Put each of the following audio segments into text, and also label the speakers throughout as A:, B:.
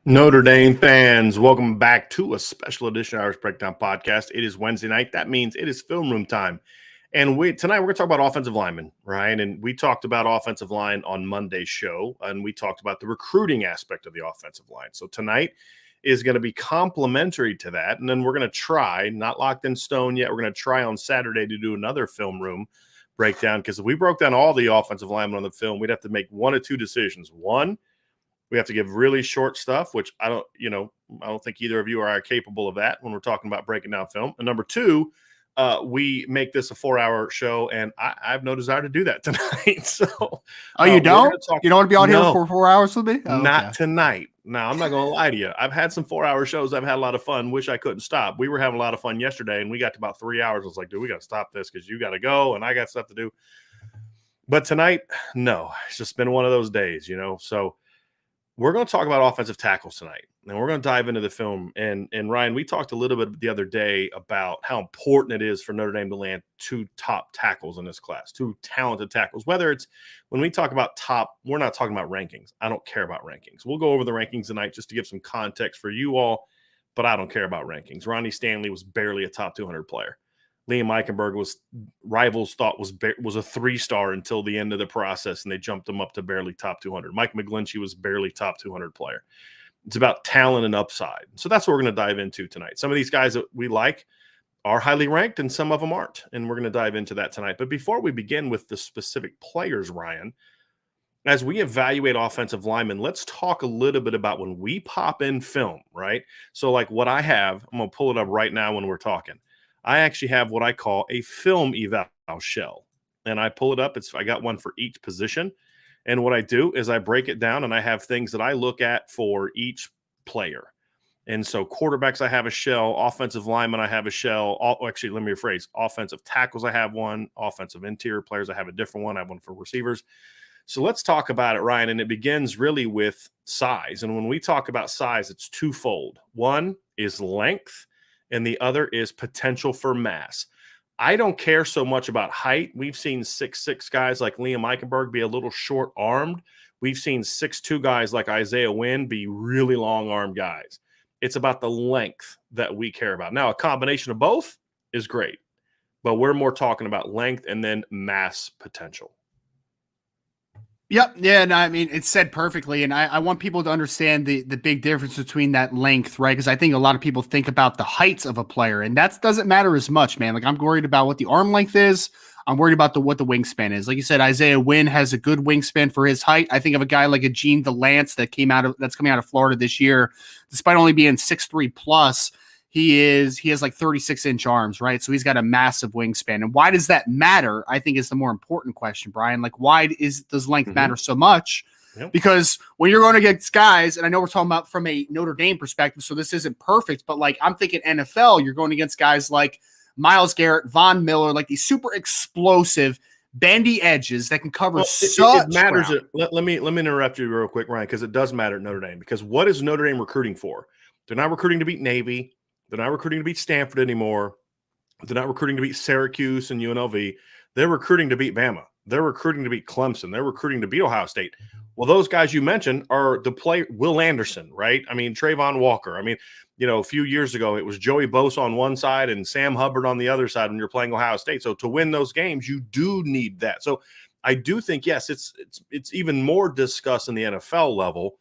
A: Notre Dame fans, welcome back to a special edition of Irish Breakdown Podcast. It is Wednesday night. That means it is film room time. And tonight we're going to talk about offensive linemen, Ryan. And we talked about offensive line on Monday's show, and we talked about the recruiting aspect of the offensive line. So tonight is going to be complementary to that. And then we're going to try, not locked in stone yet, we're going to try on Saturday to do another film room breakdown, because if we broke down all the offensive linemen on the film, we'd have to make one of two decisions. One, we have to give really short stuff, which I don't think either of you are capable of that when we're talking about breaking down film. And number two, we make this a 4-hour show, and I have no desire to do that tonight. So,
B: you don't? You don't want to be out here for 4 hours with me?
A: Not tonight. Now, I'm not going to lie to you. I've had some 4-hour shows. I've had a lot of fun. Wish I couldn't stop. We were having a lot of fun yesterday, and we got to about 3 hours. I was like, dude, we got to stop this because you got to go, and I got stuff to do. But tonight, no. It's just been one of those days, So we're going to talk about offensive tackles tonight, and we're going to dive into the film. And Ryan, we talked a little bit the other day about how important it is for Notre Dame to land two top tackles in this class, two talented tackles. Whether it's when we talk about top, we're not talking about rankings. I don't care about rankings. We'll go over the rankings tonight just to give some context for you all, but I don't care about rankings. Ronnie Stanley was barely a top 200 player. Liam Eichenberg rivals thought was a 3-star until the end of the process, and they jumped him up to barely top 200. Mike McGlinchey was barely top 200 player. It's about talent and upside. So that's what we're going to dive into tonight. Some of these guys that we like are highly ranked, and some of them aren't, and we're going to dive into that tonight. But before we begin with the specific players, Ryan, as we evaluate offensive linemen, let's talk a little bit about when we pop in film, right? So like what I have, I'm going to pull it up right now when we're talking. I actually have what I call a film eval shell, and I pull it up. I got one for each position, and what I do is I break it down, and I have things that I look at for each player. And so quarterbacks, I have a shell. Offensive linemen, I have a shell. Actually, let me rephrase. Offensive tackles, I have one. Offensive interior players, I have a different one. I have one for receivers. So let's talk about it, Ryan, and it begins really with size. And when we talk about size, it's twofold. One is length, and the other is potential for mass. I don't care so much about height. We've seen 6'6" guys like Liam Eichenberg be a little short-armed. We've seen 6'2" guys like Isaiah Wynn be really long-armed guys. It's about the length that we care about. Now, a combination of both is great, but we're more talking about length and then mass potential.
B: Yep. Yeah. No, I mean, it's said perfectly. And I want people to understand the big difference between that length, right? Because I think a lot of people think about the heights of a player, and that doesn't matter as much, man. Like, I'm worried about what the arm length is. I'm worried about what the wingspan is. Like you said, Isaiah Wynn has a good wingspan for his height. I think of a guy like a Gene DeLance that's coming out of Florida this year, despite only being 6'3" plus. He has like 36-inch arms, right? So he's got a massive wingspan. And why does that matter? I think is the more important question, Brian. Like, why does length matter so much? Yep. Because when you're going against guys, and I know we're talking about from a Notre Dame perspective, so this isn't perfect, but like I'm thinking NFL, you're going against guys like Myles Garrett, Von Miller, like these super explosive, bendy edges that can cover such
A: it matters.
B: ground.
A: Let me interrupt you real quick, Ryan, because it does matter at Notre Dame. Because what is Notre Dame recruiting for? They're not recruiting to beat Navy. They're not recruiting to beat Stanford anymore. They're not recruiting to beat Syracuse and UNLV. They're recruiting to beat Bama. They're recruiting to beat Clemson. They're recruiting to beat Ohio State. Well, those guys you mentioned are the player Will Anderson, right? I mean, Trayvon Walker. I mean, a few years ago, it was Joey Bosa on one side and Sam Hubbard on the other side when you're playing Ohio State. So to win those games, you do need that. So I do think, yes, it's even more discussed in the NFL level.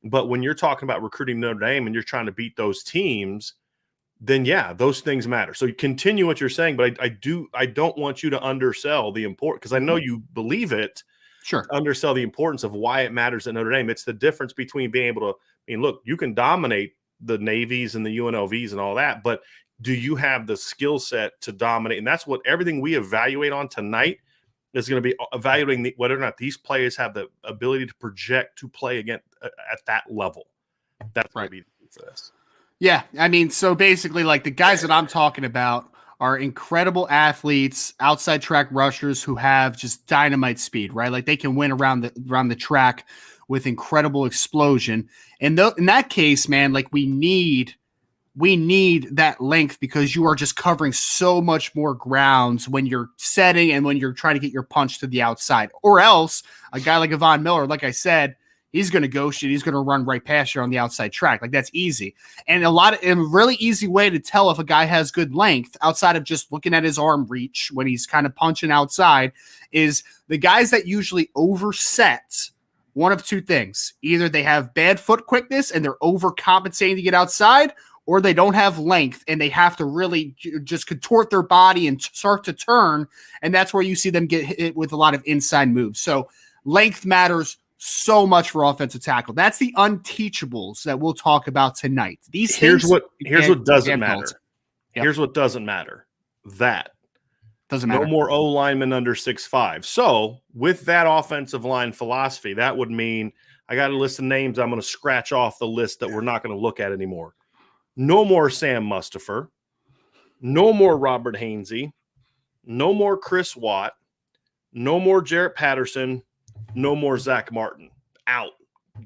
A: But when you're talking about recruiting Notre Dame and you're trying to beat those teams, then yeah, those things matter. So you continue what you're saying, but I don't want you to undersell the importance, because I know you believe it.
B: Sure.
A: Undersell the importance of why it matters at Notre Dame. It's the difference between being able to, look, you can dominate the Navies and the UNLVs and all that, but do you have the skill set to dominate? And that's what everything we evaluate on tonight is going to be evaluating whether or not these players have the ability to project to play again at that level. That's right. Going to be for this.
B: Yeah, I mean, so basically, like the guys that I'm talking about are incredible athletes, outside track rushers who have just dynamite speed, right? Like they can win around the track with incredible explosion. And in that case, man, like we need that length, because you are just covering so much more grounds when you're setting and when you're trying to get your punch to the outside. Or else a guy like Von Miller, like I said, he's going to ghost you. He's going to run right past you on the outside track. Like, that's easy. And a really easy way to tell if a guy has good length outside of just looking at his arm reach when he's kind of punching outside is the guys that usually overset one of two things. Either they have bad foot quickness and they're overcompensating to get outside, or they don't have length and they have to really just contort their body and start to turn. And that's where you see them get hit with a lot of inside moves. So length matters so much for offensive tackle. That's the unteachables that we'll talk about tonight.
A: Here's what doesn't matter.
B: Yep.
A: Here's what doesn't matter. That
B: doesn't matter.
A: No more O linemen under 6'5". So with that offensive line philosophy, that would mean I got a list of names I'm going to scratch off the list that we're not going to look at anymore. No more Sam Mustipher. No more Robert Hainsey. No more Chris Watt. No more Jarrett Patterson. No more Zach Martin. Out.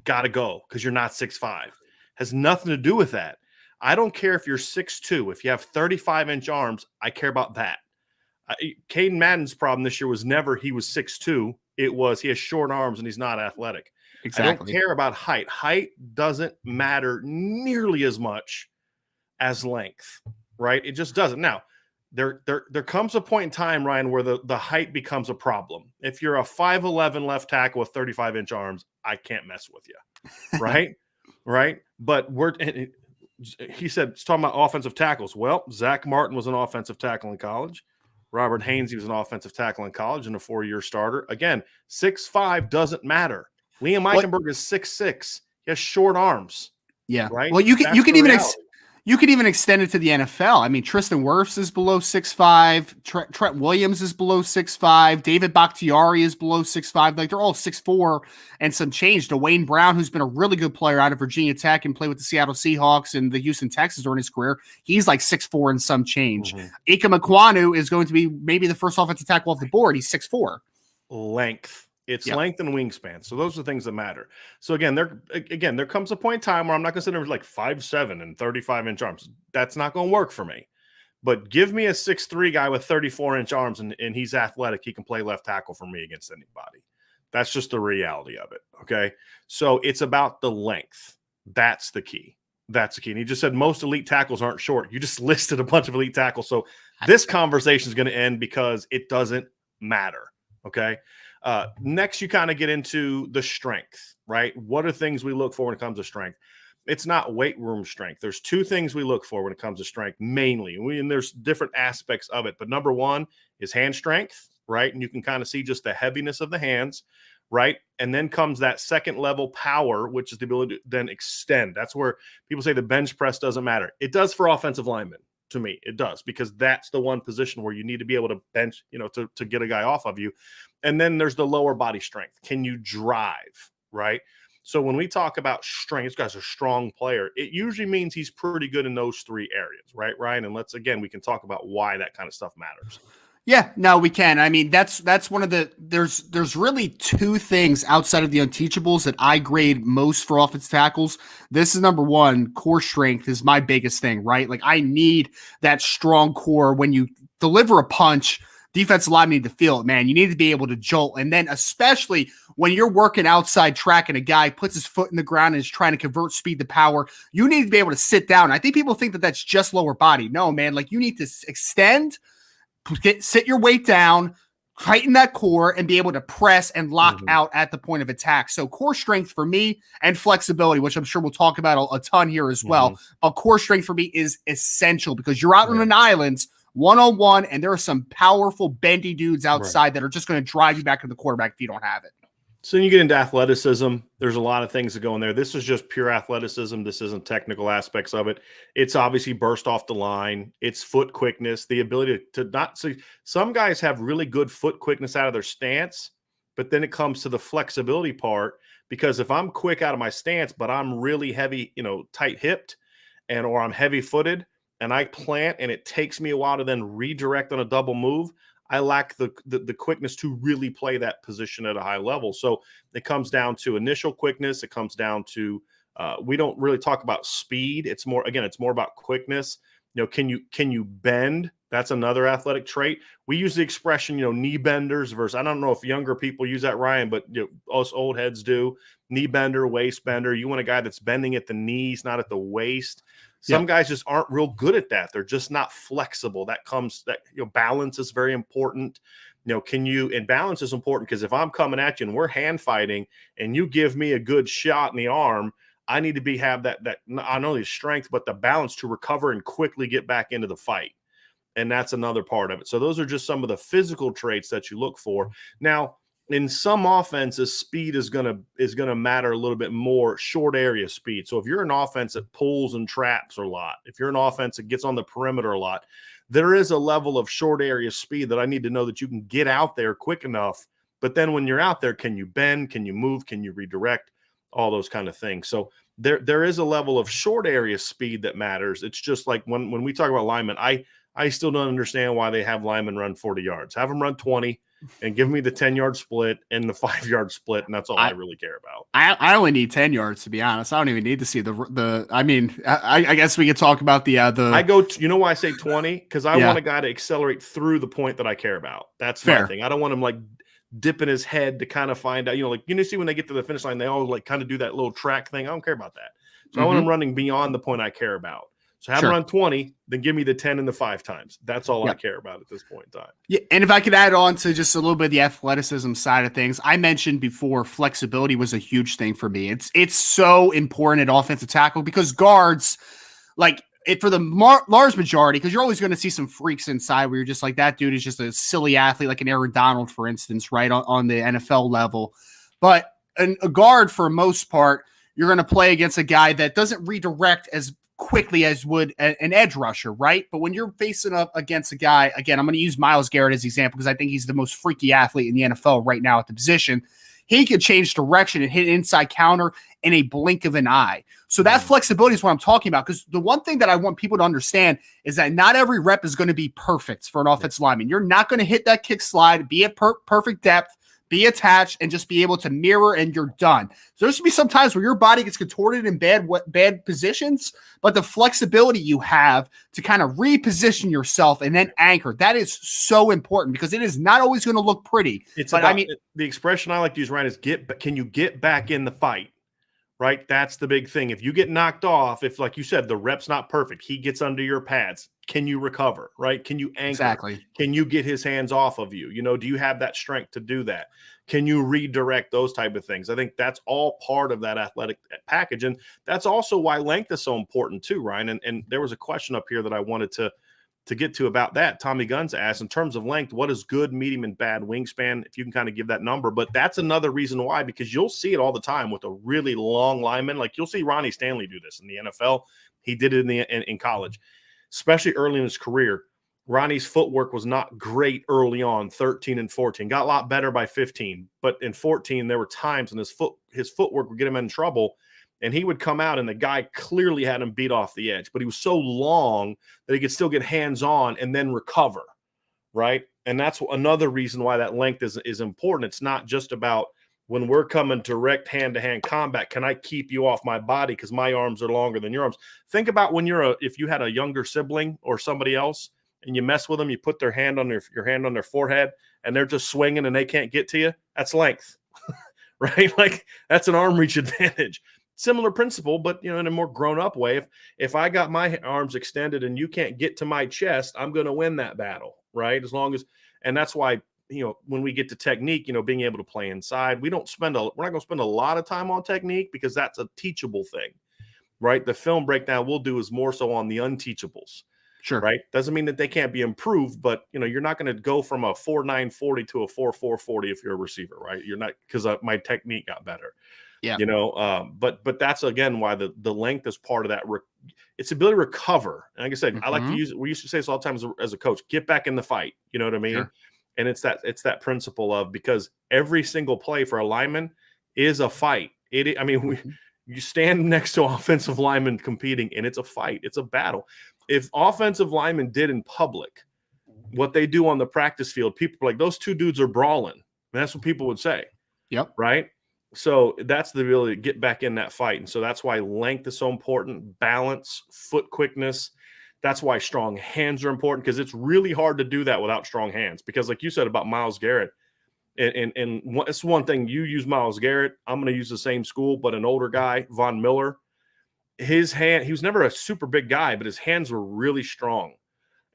A: Got to go because you're not 6'5". Has nothing to do with that. I don't care if you're 6'2". If you have 35-inch arms, I care about that. Caden Madden's problem this year was never he was 6'2". It was he has short arms and he's not athletic. Exactly. I don't care about height. Height doesn't matter nearly as much as length, right? It just doesn't. Now, there comes a point in time, Ryan, where the height becomes a problem. If you're a 5'11" left tackle with 35-inch arms, I can't mess with you, right? Right? But he said, it's talking about offensive tackles. Well, Zach Martin was an offensive tackle in college. Robert Hainsey was an offensive tackle in college and a 4-year starter. Again, 6'5" doesn't matter. Liam Eichenberg is 6'6". He has short arms.
B: Yeah.
A: Right.
B: Well, you can even extend it to the NFL. I mean, Tristan Wirfs is below 6'5". Trent Williams is below 6'5". David Bakhtiari is below 6'5". Like, they're all 6'4" and some change. Dwayne Brown, who's been a really good player out of Virginia Tech and played with the Seattle Seahawks and the Houston Texans during his career, he's like 6'4" and some change. Ike Mekwonu is going to be maybe the first offensive tackle off the board. He's 6'4".
A: Length. It's length and wingspan. So those are the things that matter. So again, there comes a point in time where I'm not going to sit there with like 5'7" and 35-inch arms. That's not going to work for me. But give me a 6'3" guy with 34-inch arms and he's athletic. He can play left tackle for me against anybody. That's just the reality of it. Okay. So it's about the length. That's the key. That's the key. And he just said most elite tackles aren't short. You just listed a bunch of elite tackles. So this conversation is going to end because it doesn't matter. Okay. Next, you kind of get into the strength, right? What are things we look for when it comes to strength? It's not weight room strength. There's two things we look for when it comes to strength, mainly. And there's different aspects of it. But number one is hand strength, right? And you can kind of see just the heaviness of the hands, right? And then comes that second level power, which is the ability to then extend. That's where people say the bench press doesn't matter. It does for offensive linemen. To me, it does, because that's the one position where you need to be able to bench, to get a guy off of you. And then there's the lower body strength. Can you drive, right? So when we talk about strength, this guy's a strong player. It usually means he's pretty good in those three areas, right, Ryan? And we can talk about why that kind of stuff matters.
B: Yeah, no, we can. I mean, that's one of the there's really two things outside of the unteachables that I grade most for offensive tackles. This is number one. Core strength is my biggest thing, right? Like, I need that strong core. When you deliver a punch, defensive linemen need to feel it, man. You need to be able to jolt. And then especially when you're working outside track and a guy puts his foot in the ground and is trying to convert speed to power, you need to be able to sit down. I think people think that that's just lower body. No, man. Like, you need to extend, sit your weight down, tighten that core, and be able to press and lock out at the point of attack. So core strength for me, and flexibility, which I'm sure we'll talk about a ton here as well. But core strength for me is essential because you're out on an island one-on-one, and there are some powerful bendy dudes outside that are just going to drive you back to the quarterback if you don't have it.
A: So you get into athleticism, there's a lot of things that go in there. This is just pure athleticism. This isn't technical aspects of it. It's obviously burst off the line. It's foot quickness, the ability to not see. Some guys have really good foot quickness out of their stance, but then it comes to the flexibility part, because if I'm quick out of my stance, but I'm really heavy, tight hipped or I'm heavy footed and I plant and it takes me a while to then redirect on a double move, I lack the quickness to really play that position at a high level. So it comes down to initial quickness. It comes down to we don't really talk about speed. It's more about quickness. Can you bend That's another athletic trait. We use the expression, knee benders versus, I don't know if younger people use that, Ryan, but us old heads do. Knee bender, waist bender. You want a guy that's bending at the knees, not at the waist. Some guys just aren't real good at that. They're just not flexible. Balance is very important. And balance is important because if I'm coming at you and we're hand fighting and you give me a good shot in the arm, I need to have that not only strength, but the balance to recover and quickly get back into the fight. And that's another part of it. So those are just some of the physical traits that you look for. Now, in some offenses, speed is gonna matter a little bit more, short area speed. So if you're an offense that pulls and traps a lot, if you're an offense that gets on the perimeter a lot, there is a level of short area speed that I need to know that you can get out there quick enough. But then when you're out there, can you bend? Can you move? Can you redirect? All those kind of things. So there is a level of short area speed that matters. It's just like when we talk about linemen, I still don't understand why they have linemen run 40 yards. Have them run 20 and give me the 10-yard split and the 5-yard split, and that's all I really care about.
B: I only need 10 yards, to be honest. I don't even need to see I guess we could talk about the I
A: go you know why I say 20? Because I want a guy to accelerate through the point that I care about. That's fair. My thing. I don't want him like dipping his head to kind of find out, see when they get to the finish line, they all like kind of do that little track thing. I don't care about that. So I want him running beyond the point I care about. So have him run 20, then give me the 10 and the 5 times. That's all I care about at this point in time.
B: Yeah, and if I could add on to just a little bit of the athleticism side of things, I mentioned before flexibility was a huge thing for me. It's so important at offensive tackle because guards, for the large majority, because you're always going to see some freaks inside where you're just like, that dude is just a silly athlete, like an Aaron Donald, for instance, right, on the NFL level. But a guard, for most part, you're going to play against a guy that doesn't redirect as quickly as would an edge rusher, right? But when you're facing up against a guy, again, I'm going to use Myles Garrett as an example because I think he's the most freaky athlete in the NFL right now at the position. He could change direction and hit an inside counter in a blink of an eye. So that flexibility is what I'm talking about, because the one thing that I want people to understand is that not every rep is going to be perfect for an offensive lineman. You're not going to hit that kick slide, be at perfect depth, be attached, and just be able to mirror, and you're done. So there's going to be some times where your body gets contorted in bad positions, but the flexibility you have to kind of reposition yourself and then anchor, that is so important because it is not always going to look pretty.
A: The expression I like to use, Ryan, is can you get back in the fight? Right? That's the big thing. If you get knocked off, if, like you said, the rep's not perfect, he gets under your pads, can you recover? Right? Can you anchor?
B: Exactly.
A: Can you get his hands off of you? Do you have that strength to do that? Can you redirect? Those type of things? I think that's all part of that athletic package. And that's also why length is so important too, Ryan. And there was a question up here that I wanted to get to about that. Tommy Guns asked, in terms of length, what is good, medium, and bad wingspan? If you can kind of give that number. But that's another reason why, because you'll see it all the time with a really long lineman. Like you'll see Ronnie Stanley do this in the NFL. He did it in college, especially early in his career. Ronnie's footwork was not great early on, 13 and 14. Got a lot better by 15. But in 14, there were times when his footwork would get him in trouble. And he would come out and the guy clearly had him beat off the edge, but he was so long that he could still get hands on and then recover, right? And that's another reason why that length is important. It's not just about when we're coming direct hand-to-hand combat, can I keep you off my body because my arms are longer than your arms? Think about when if you had a younger sibling or somebody else and you mess with them, you put their hand on your hand on their forehead and they're just swinging and they can't get to you. That's length, right? Like that's an arm reach advantage. Similar principle, but in a more grown-up way. If I got my arms extended and you can't get to my chest, I'm going to win that battle, right? And that's why when we get to technique, being able to play inside, we're not going to spend a lot of time on technique because that's a teachable thing, right? The film breakdown we'll do is more so on the unteachables.
B: Sure.
A: Right. Doesn't mean that they can't be improved, but you're not going to go from a 4.9 40 to a 4.4 40 if you're a receiver, right? You're not, because my technique got better.
B: Yeah.
A: But that's again why the length is part of that. It's ability to recover. And like I said, I like to use it. We used to say this all the time as a coach, get back in the fight. You know what I mean? Sure. And it's that principle of, because every single play for a lineman is a fight. You stand next to offensive linemen competing and it's a fight. It's a battle. If offensive linemen did in public what they do on the practice field, people are like, those two dudes are brawling. And that's what people would say.
B: Yep.
A: Right. So that's the ability to get back in that fight. And so that's why length is so important. Balance, foot quickness. That's why strong hands are important, because it's really hard to do that without strong hands. Because like you said about Myles Garrett, and it's one thing, you use Myles Garrett, I'm going to use the same school, but an older guy, Von Miller, his hand, he was never a super big guy, but his hands were really strong.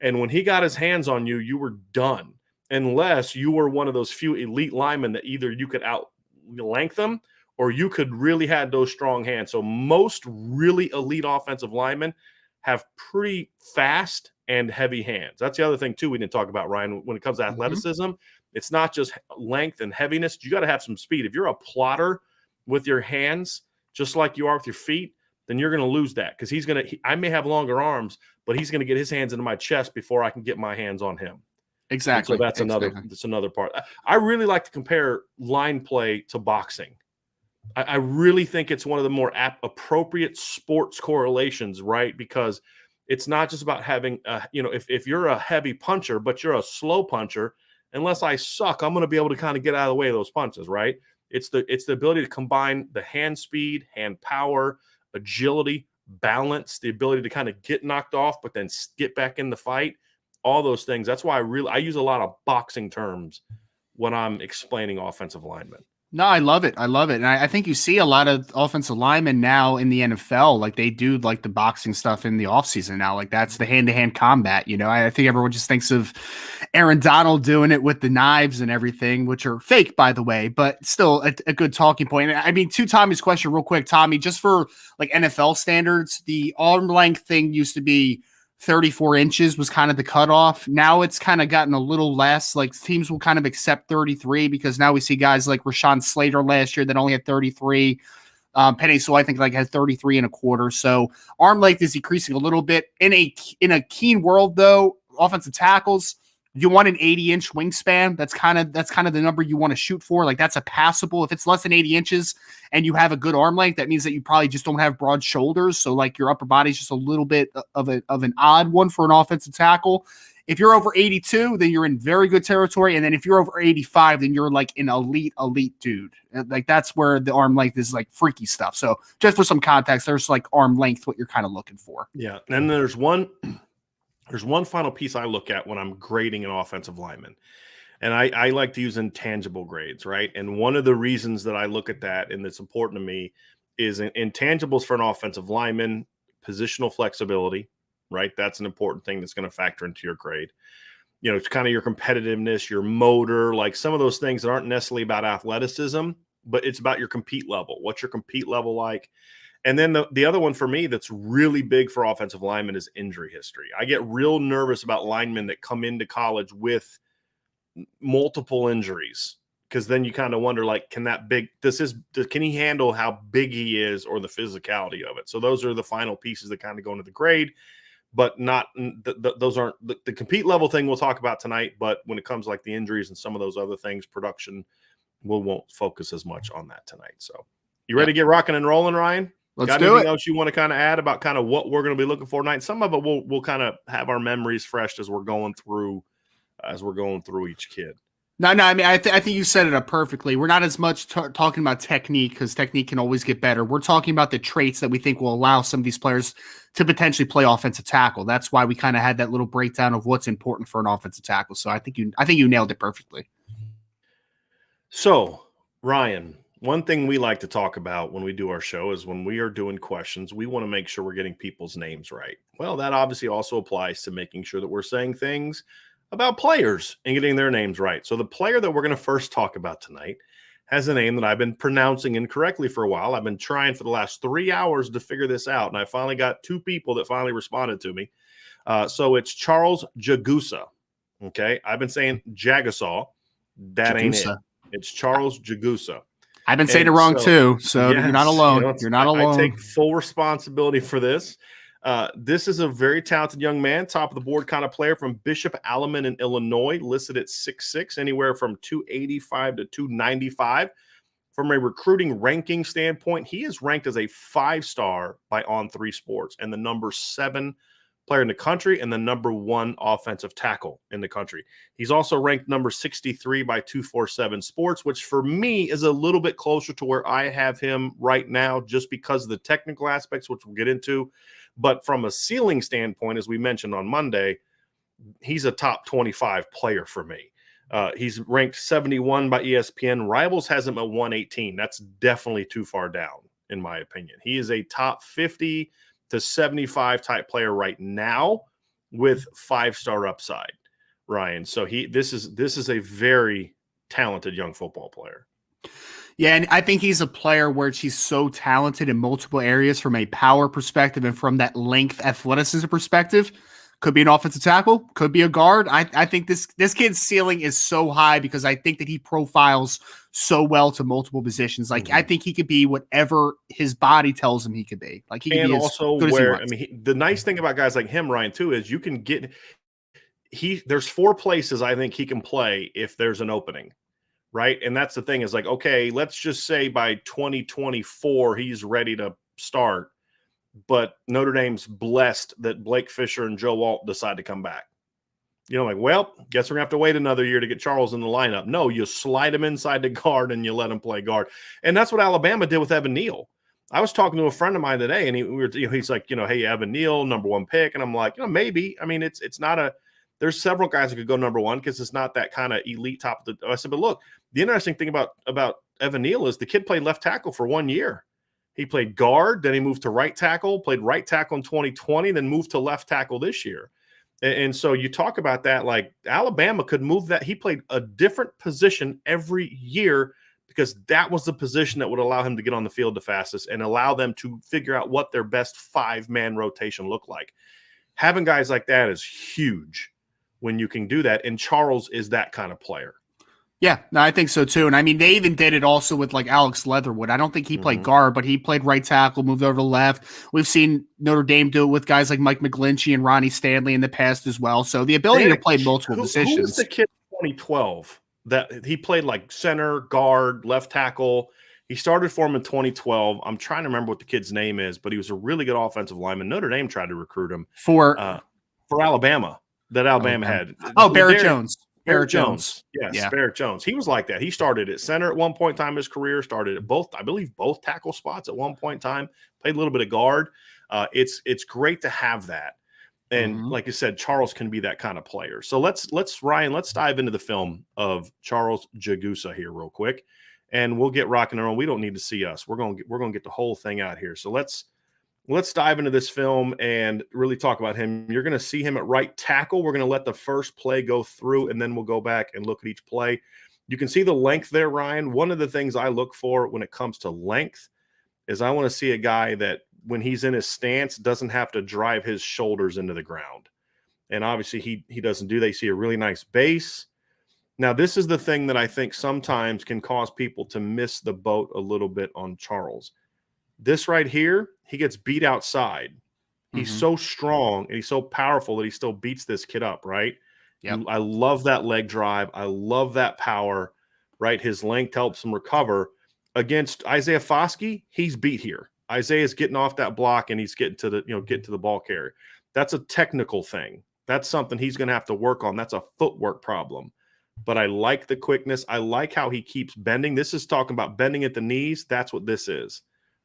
A: And when he got his hands on you, you were done, unless you were one of those few elite linemen that either you could out length them or you could really had those strong hands. So most really elite offensive linemen have pretty fast and heavy hands. That's the other thing too we didn't talk about, Ryan, when it comes to athleticism. It's not just length and heaviness. You got to have some speed. If you're a plotter with your hands, just like you are with your feet, then you're going to lose that, because I may have longer arms, but he's going to get his hands into my chest before I can get my hands on him.
B: Exactly.
A: And so that's another part. I really like to compare line play to boxing. I really think it's one of the more appropriate sports correlations, right? Because it's not just about having, if you're a heavy puncher, but you're a slow puncher, unless I suck, I'm going to be able to kind of get out of the way of those punches, right? It's the ability to combine the hand speed, hand power, agility, balance, the ability to kind of get knocked off, but then get back in the fight, all those things. That's why I use a lot of boxing terms when I'm explaining offensive linemen.
B: No, I love it. I love it. And I think you see a lot of offensive linemen now in the NFL. Like they do like the boxing stuff in the offseason now. Like that's the hand-to-hand combat. I think everyone just thinks of Aaron Donald doing it with the knives and everything, which are fake, by the way, but still a good talking point. I mean, to Tommy's question real quick, Tommy, just for like NFL standards, the arm length thing used to be 34 inches was kind of the cutoff. Now it's kind of gotten a little less. Like teams will kind of accept 33 because now we see guys like Rashawn Slater last year that only had 33. Penny Sewell, I think, like had 33 and a quarter. So arm length is decreasing a little bit. In a keen world, though, offensive tackles, you want an 80-inch wingspan. That's kind of the number you want to shoot for. Like that's a passable. If it's less than 80 inches and you have a good arm length, that means that you probably just don't have broad shoulders. So like your upper body is just a little bit of an odd one for an offensive tackle. If you're over 82, then you're in very good territory. And then if you're over 85, then you're like an elite dude. Like that's where the arm length is like freaky stuff. So just for some context, there's like arm length, what you're kind of looking for.
A: Yeah. And then there's one final piece I look at when I'm grading an offensive lineman. And I like to use intangible grades, right? And one of the reasons that I look at that and that's important to me is intangibles for an offensive lineman, positional flexibility, right? That's an important thing that's going to factor into your grade. It's kind of your competitiveness, your motor, like some of those things that aren't necessarily about athleticism, but it's about your compete level. What's your compete level like? And then the other one for me that's really big for offensive linemen is injury history. I get real nervous about linemen that come into college with multiple injuries, because then you kind of wonder, like, can he handle how big he is or the physicality of it? So those are the final pieces that kind of go into the grade, but not those aren't the compete level thing we'll talk about tonight. But when it comes like the injuries and some of those other things, production, we won't focus as much on that tonight. So you ready to get rocking and rolling, Ryan?
B: Let's
A: Got
B: do
A: anything
B: it.
A: else you want to kind of add about kind of what we're going to be looking for tonight? Some of it we'll kind of have our memories fresh as we're going through each kid.
B: No. I mean, I think you set it up perfectly. We're not as much talking about technique, because technique can always get better. We're talking about the traits that we think will allow some of these players to potentially play offensive tackle. That's why we kind of had that little breakdown of what's important for an offensive tackle. So I think you nailed it perfectly.
A: So, Ryan, one thing we like to talk about when we do our show is when we are doing questions, we want to make sure we're getting people's names right. Well, that obviously also applies to making sure that we're saying things about players and getting their names right. So the player that we're going to first talk about tonight has a name that I've been pronouncing incorrectly for a while. I've been trying for the last 3 hours to figure this out, and I finally got 2 people that finally responded to me. So it's Charles Jagusa. Okay, I've been saying Jagusa. That ain't it. It's Charles Jagusa.
B: I've been saying it wrong too, so yes, you're not alone. You're not alone.
A: I take full responsibility for this. This is a very talented young man, top of the board kind of player from Bishop Aleman in Illinois, listed at 6'6", anywhere from 285 to 295. From a recruiting ranking standpoint, he is ranked as a 5-star by On3 Sports and the number 7 player in the country and the number 1 offensive tackle in the country. He's also ranked number 63 by 247 Sports, which for me is a little bit closer to where I have him right now, just because of the technical aspects, which we'll get into. But from a ceiling standpoint, as we mentioned on Monday, he's a top 25 player for me. He's ranked 71 by ESPN. Rivals has him at 118. That's definitely too far down, in my opinion. He is a top 50 to 75 type player right now with 5-star upside, Ryan. So this is a very talented young football player.
B: Yeah, and I think he's a player where he's so talented in multiple areas from a power perspective and from that length athleticism perspective. Could be an offensive tackle, could be a guard. I think this kid's ceiling is so high because I think that he profiles so well to multiple positions. Like I think he could be whatever his body tells him he could be. Like he could be
A: also
B: as good
A: where
B: as he wants.
A: the nice thing about guys like him, Ryan, too, is you can get there's 4 places I think he can play if there's an opening. Right. And that's the thing is like, okay, let's just say by 2024, he's ready to start. But Notre Dame's blessed that Blake Fisher and Joe Walt decide to come back. You know, like, well, guess we're going to have to wait another year to get Charles in the lineup. No, you slide him inside the guard and you let him play guard. And that's what Alabama did with Evan Neal. I was talking to a friend of mine today, and he's like, hey, Evan Neal, number 1 pick. And I'm like, maybe. I mean, it's not a – there's several guys that could go number 1 because it's not that kind of elite top of the – I said, but look, the interesting thing about Evan Neal is the kid played left tackle for 1 year. He played guard, then he moved to right tackle, played right tackle in 2020, then moved to left tackle this year. And so you talk about that, like Alabama could move that. He played a different position every year because that was the position that would allow him to get on the field the fastest and allow them to figure out what their best 5-man rotation looked like. Having guys like that is huge when you can do that. And Charles is that kind of player.
B: Yeah, no, I think so too. And I mean, they even did it also with like Alex Leatherwood. I don't think he played guard, but he played right tackle, moved over to left. We've seen Notre Dame do it with guys like Mike McGlinchey and Ronnie Stanley in the past as well. So the ability to play multiple positions.
A: Who was the kid in 2012 that he played like center, guard, left tackle? He started for him in 2012. I'm trying to remember what the kid's name is, but he was a really good offensive lineman. Notre Dame tried to recruit him for Alabama that Alabama had.
B: Oh, Barrett Jones.
A: Barrett Jones. Yes, yeah. Barrett Jones. He was like that. He started at center at one point in time in his career, started at both tackle spots at one point in time, played a little bit of guard. It's great to have that. And like you said, Charles can be that kind of player. So let's dive into the film of Charles Jagusa here real quick, and we'll get rocking and rolling. We don't need to see us. We're going to get the whole thing out here. So let's dive into this film and really talk about him. You're going to see him at right tackle. We're going to let the first play go through, and then we'll go back and look at each play. You can see the length there, Ryan. One of the things I look for when it comes to length is I want to see a guy that when he's in his stance doesn't have to drive his shoulders into the ground. And obviously he doesn't do that. You see a really nice base. Now, this is the thing that I think sometimes can cause people to miss the boat a little bit on Charles. This right here, he gets beat outside. He's so strong and he's so powerful that he still beats this kid up, right? Yep. I love that leg drive. I love that power, right? His length helps him recover. Against Isaiah Foskey, he's beat here. Isaiah's getting off that block and he's getting to the ball carrier. That's a technical thing. That's something he's going to have to work on. That's a footwork problem. But I like the quickness. I like how he keeps bending. This is talking about bending at the knees. That's what this is.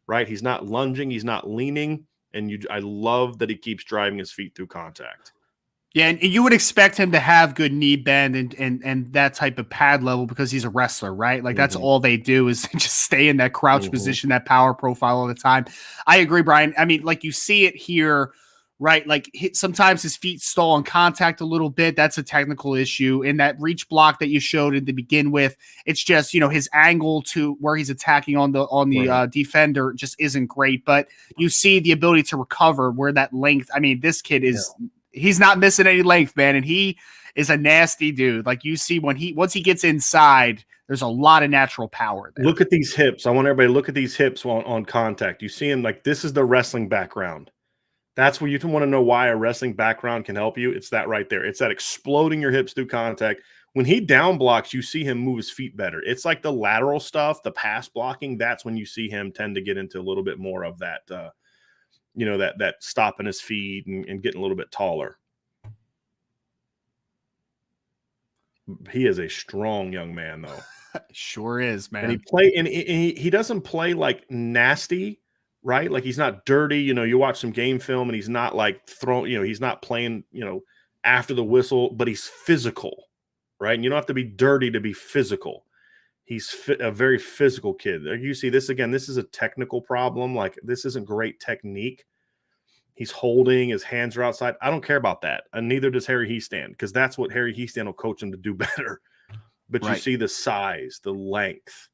A: Right? He's not lunging. He's not leaning. And I love that he keeps driving his feet through contact.
B: Yeah, and you would expect him to have good knee bend and that type of pad level because he's a wrestler, right? Like that's all they do is just stay in that crouch position, that power profile all the time. I agree, Brian. I mean, like you see it here, right? Like sometimes his feet stall on contact a little bit. That's a technical issue. In that reach block that you showed to begin with, it's just, his angle to where he's attacking on the defender just isn't great. But you see the ability to recover where that length. I mean, this kid is he's not missing any length, man, and he is a nasty dude. Like you see once he gets inside, there's a lot of natural power there.
A: Look at these hips. I want everybody to look at these hips on contact. You see him like this is the wrestling background. That's where you want to know why a wrestling background can help you. It's that right there. It's that exploding your hips through contact. When he down blocks, you see him move his feet better. It's like the lateral stuff, the pass blocking. That's when you see him tend to get into a little bit more of that, that stopping his feet and getting a little bit taller. He is a strong young man, though.
B: Sure is, man.
A: And he doesn't play like nasty. right? Like he's not dirty. You watch some game film and he's not like he's not playing, after the whistle, but he's physical, right? And you don't have to be dirty to be physical. He's a very physical kid. You see this again. This is a technical problem. Like this isn't great technique. He's holding, his hands are outside. I don't care about that. And neither does Harry Heastand, because that's what Harry Heastand will coach him to do better. But you see the size, the length.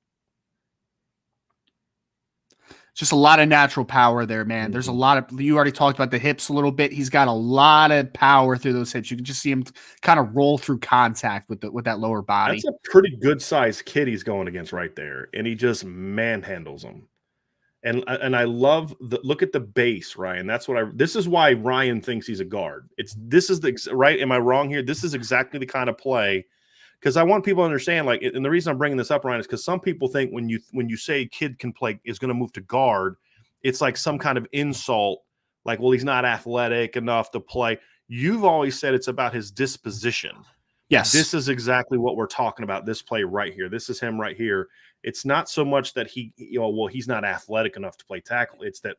B: Just a lot of natural power there, man. There's a lot of, you already talked about the hips a little bit. He's got a lot of power through those hips. You can just see him kind of roll through contact with that lower body.
A: That's a pretty good sized kid he's going against right there. And he just manhandles him. And I love look at the base, Ryan. This is why Ryan thinks he's a guard. Right. Am I wrong here? This is exactly the kind of play, because I want people to understand, like, and the reason I'm bringing this up, Ryan, is because some people think when you say a kid can play, is going to move to guard, it's like some kind of insult, like, well, he's not athletic enough to play. You've always said it's about his disposition.
B: Yes.
A: This is exactly what we're talking about. This play right here. This is him right here. It's not so much that he's not athletic enough to play tackle. It's that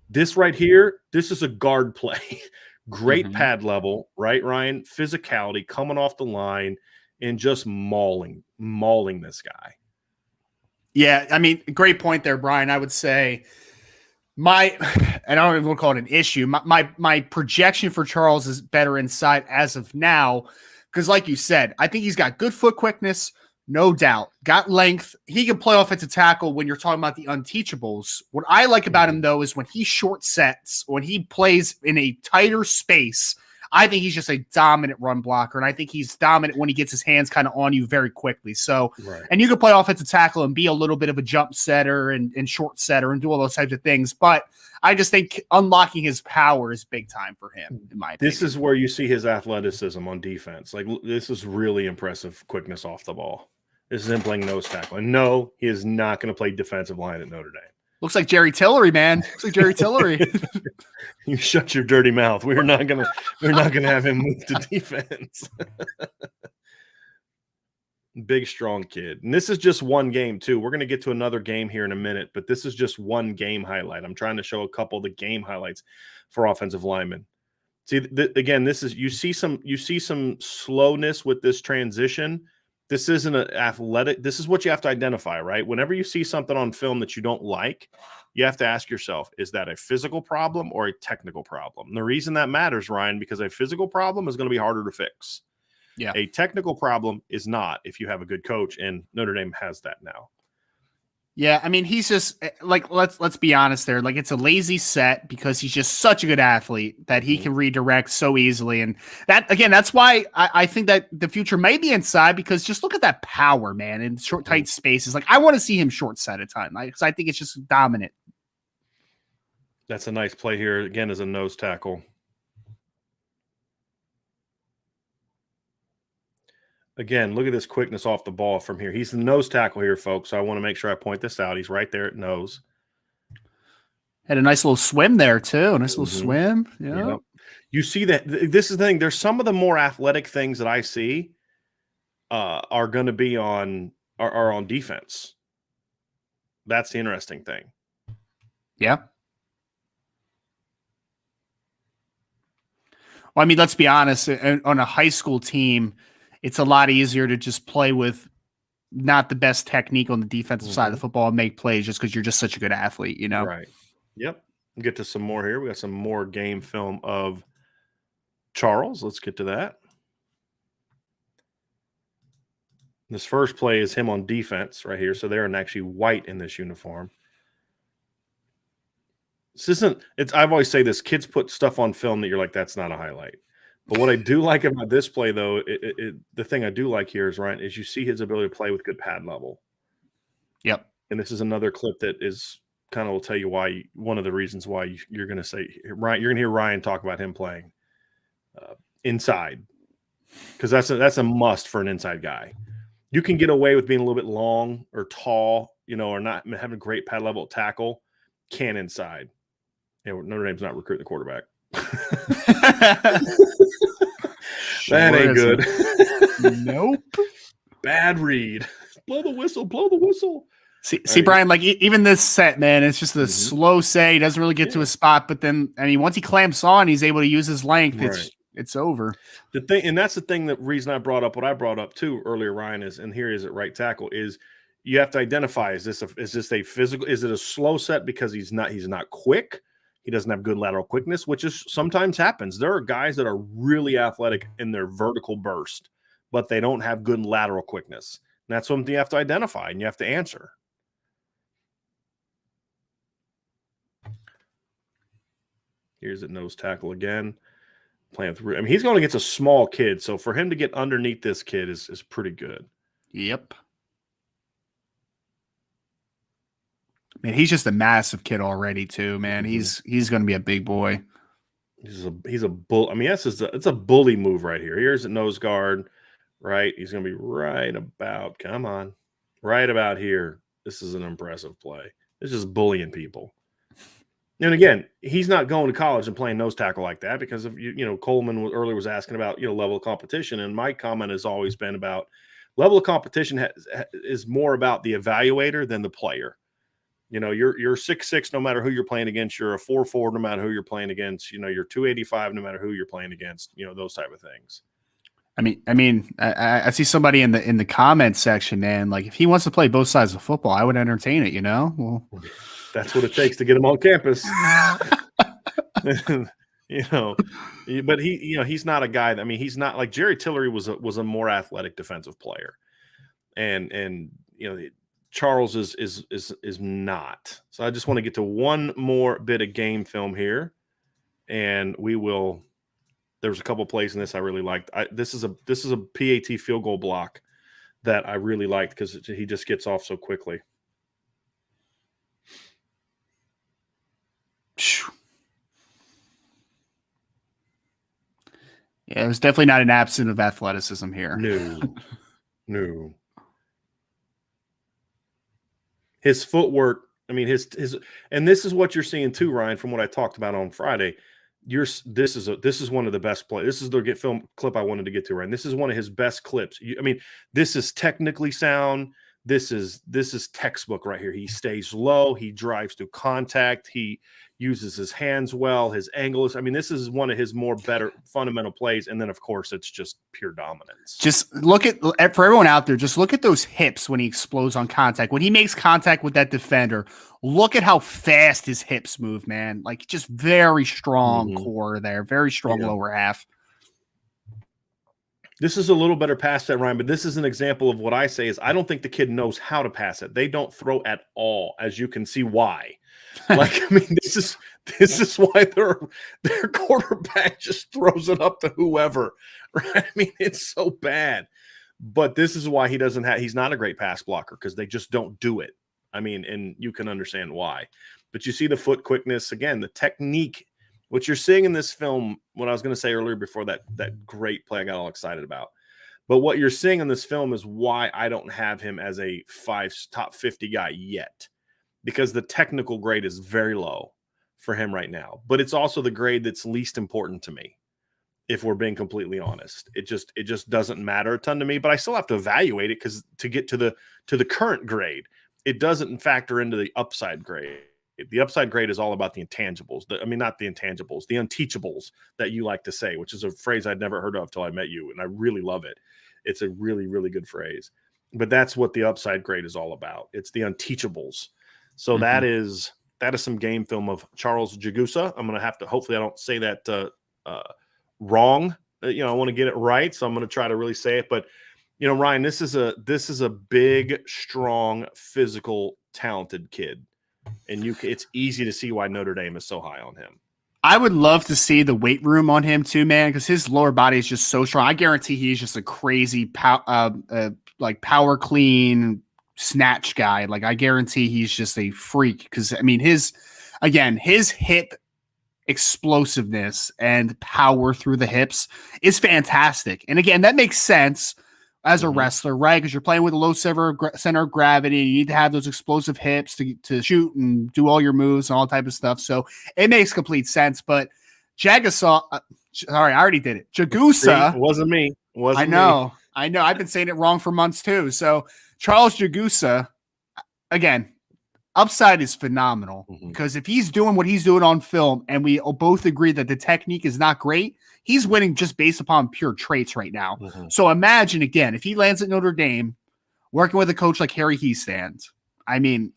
A: this right here, this is a guard play. Great pad level, right, Ryan? Physicality coming off the line and just mauling this guy.
B: Yeah, I mean, great point there, Brian. I would say I don't even want to call it an issue. My projection for Charles is better inside as of now, because like you said, I think he's got good foot quickness, no doubt. Got length. He can play offensive tackle when you're talking about the unteachables. What I like about him, though, is when he short sets, when he plays in a tighter space, I think he's just a dominant run blocker, and I think he's dominant when he gets his hands kind of on you very quickly. So, and you can play offensive tackle and be a little bit of a jump setter and short setter and do all those types of things. But I just think unlocking his power is big time for him, in my opinion.
A: This is where you see his athleticism on defense. Like, this is really impressive quickness off the ball. This is him playing nose tackle. And no, he is not going to play defensive line at Notre Dame.
B: Looks like Jerry Tillery, man. Looks like Jerry Tillery.
A: You shut your dirty mouth. We're not gonna have him move to defense. Big, strong kid. And this is just one game, too. We're going to get to another game here in a minute, but this is just one game highlight. I'm trying to show a couple of the game highlights for offensive linemen. See, again, you see some slowness with this transition. This isn't an athletic. This is what you have to identify, right? Whenever you see something on film that you don't like, you have to ask yourself, is that a physical problem or a technical problem? And the reason that matters, Ryan, because a physical problem is going to be harder to fix. Yeah. A technical problem is not, if you have a good coach, and Notre Dame has that now.
B: Yeah, I mean, he's just like, let's be honest there. Like, it's a lazy set because he's just such a good athlete that he can redirect so easily. And that's why I think that the future may be inside, because just look at that power, man, in short, tight spaces. Like, I want to see him short set at time, because I think it's just dominant.
A: That's a nice play here, again, as a nose tackle. Again, look at this quickness off the ball from here. He's the nose tackle here, folks. So I want to make sure I point this out. He's right there at nose.
B: Had a nice little swim there, too. A nice little swim. Yeah.
A: Yep. You see that. This is the thing. There's some of the more athletic things that I see are going to be on defense. That's the interesting thing.
B: Yeah. Well, I mean, let's be honest. On a high school team, it's a lot easier to just play with not the best technique on the defensive side of the football and make plays just because you're just such a good athlete, you know?
A: Right. Yep. We'll get to some more here. We got some more game film of Charles. Let's get to that. This first play is him on defense right here. So they're actually white in this uniform. I've always say this, kids put stuff on film that you're like, that's not a highlight. But what I do like about this play, though, the thing I do like here is, Ryan, is you see his ability to play with good pad level.
B: Yep.
A: And this is another clip that is kind of will tell you why, one of the reasons why you're going to say, Ryan, you're going to hear Ryan talk about him playing inside, because that's a must for an inside guy. You can get away with being a little bit long or tall, or not having a great pad level tackle. Can inside. Notre Dame's not recruiting the quarterback. That ain't good.
B: Nope.
A: Bad read. Blow the whistle.
B: See, Brian, like even this set, man, it's just a slow set. He doesn't really get to a spot, but then, I mean, once he clamps on, he's able to use his length. It's over.
A: The thing, and that's the thing, that reason I brought up what I brought up too earlier, Ryan, is, and here he is at right tackle, is you have to identify, is this a physical, is it a slow set because he's not quick? He doesn't have good lateral quickness, which is sometimes happens. There are guys that are really athletic in their vertical burst, but they don't have good lateral quickness. And that's something you have to identify and you have to answer. Here's at nose tackle again. Playing through. I mean, he's going against a small kid, so for him to get underneath this kid is pretty good.
B: Yep. Man, he's just a massive kid already, too, man. He's going to be a big boy.
A: He's a bull. I mean, it's a bully move right here. Here's a nose guard, right? He's going to be right about, come on, right about here. This is an impressive play. It's just bullying people. And again, he's not going to college and playing nose tackle like that because of, Coleman earlier was asking about, level of competition. And my comment has always been about level of competition is more about the evaluator than the player. You're 6'6", no matter who you're playing against. You're a 4'4", no matter who you're playing against. You're 285, no matter who you're playing against. Those type of things.
B: I see somebody in the comment section, man. Like, if he wants to play both sides of football, I would entertain it. Well,
A: that's what it takes to get him on campus. But he's not a guy. I mean, he's not like Jerry Tillery was a more athletic defensive player, and Charles is not. So I just want to get to one more bit of game film here, and we will. There's a couple plays in this I really liked. This is a PAT field goal block that I really liked because he just gets off so quickly.
B: Yeah, there's definitely not an absence of athleticism here.
A: No. His footwork, I mean, his and this is what you're seeing too, Ryan, from what I talked about on Friday. This is one of the best plays. This is the film clip I wanted to get to, Ryan. This is one of his best clips. This is technically sound. This is textbook right here. He stays low. He drives through contact. He uses his hands well. His angle is. This is one of his more better fundamental plays. And then, of course, it's just pure dominance.
B: Just look at for everyone out there. Just look at those hips when he explodes on contact. When he makes contact with that defender, look at how fast his hips move, man. Like, just very strong core there. Very strong lower half.
A: This is a little better pass set, Ryan, but this is an example of what I say is I don't think the kid knows how to pass it. They don't throw at all, as you can see why. This is why their quarterback just throws it up to whoever. Right? It's so bad. But this is why he's not a great pass blocker, because they just don't do it. And you can understand why. But you see the foot quickness, again, the technique. What you're seeing in this film, what I was going to say earlier before that great play I got all excited about. But what you're seeing in this film is why I don't have him as a top 50 guy yet, because the technical grade is very low for him right now. But it's also the grade that's least important to me, if we're being completely honest. It just doesn't matter a ton to me, but I still have to evaluate it, because to get to the current grade, it doesn't factor into the upside grade. The upside grade is all about the intangibles. Not the intangibles, the unteachables that you like to say, which is a phrase I'd never heard of till I met you, and I really love it. It's a really, really good phrase. But that's what the upside grade is all about. It's the unteachables. So that is some game film of Charles Jagusa. I'm going to have to, hopefully I don't say that wrong. I want to get it right, so I'm going to try to really say it. But, Ryan, this is a big, strong, physical, talented kid. And it's easy to see why Notre Dame is so high on him.
B: I would love to see the weight room on him too, man, because his lower body is just so strong. I guarantee he's just a crazy power clean snatch guy. Like, I guarantee he's just a freak, because his hip explosiveness and power through the hips is fantastic. And again, that makes sense as a wrestler, right? Because you're playing with a low center of gravity. You need to have those explosive hips to shoot and do all your moves and all type of stuff. So it makes complete sense. But Jagusa, sorry, I already did it. Jagusa.
A: It wasn't me.
B: I know. I've been saying it wrong for months too. So Charles Jagusa, again, upside is phenomenal because if he's doing what he's doing on film and we both agree that the technique is not great, he's winning just based upon pure traits right now. So imagine, again, if he lands at Notre Dame working with a coach like Harry Hiestand, I mean,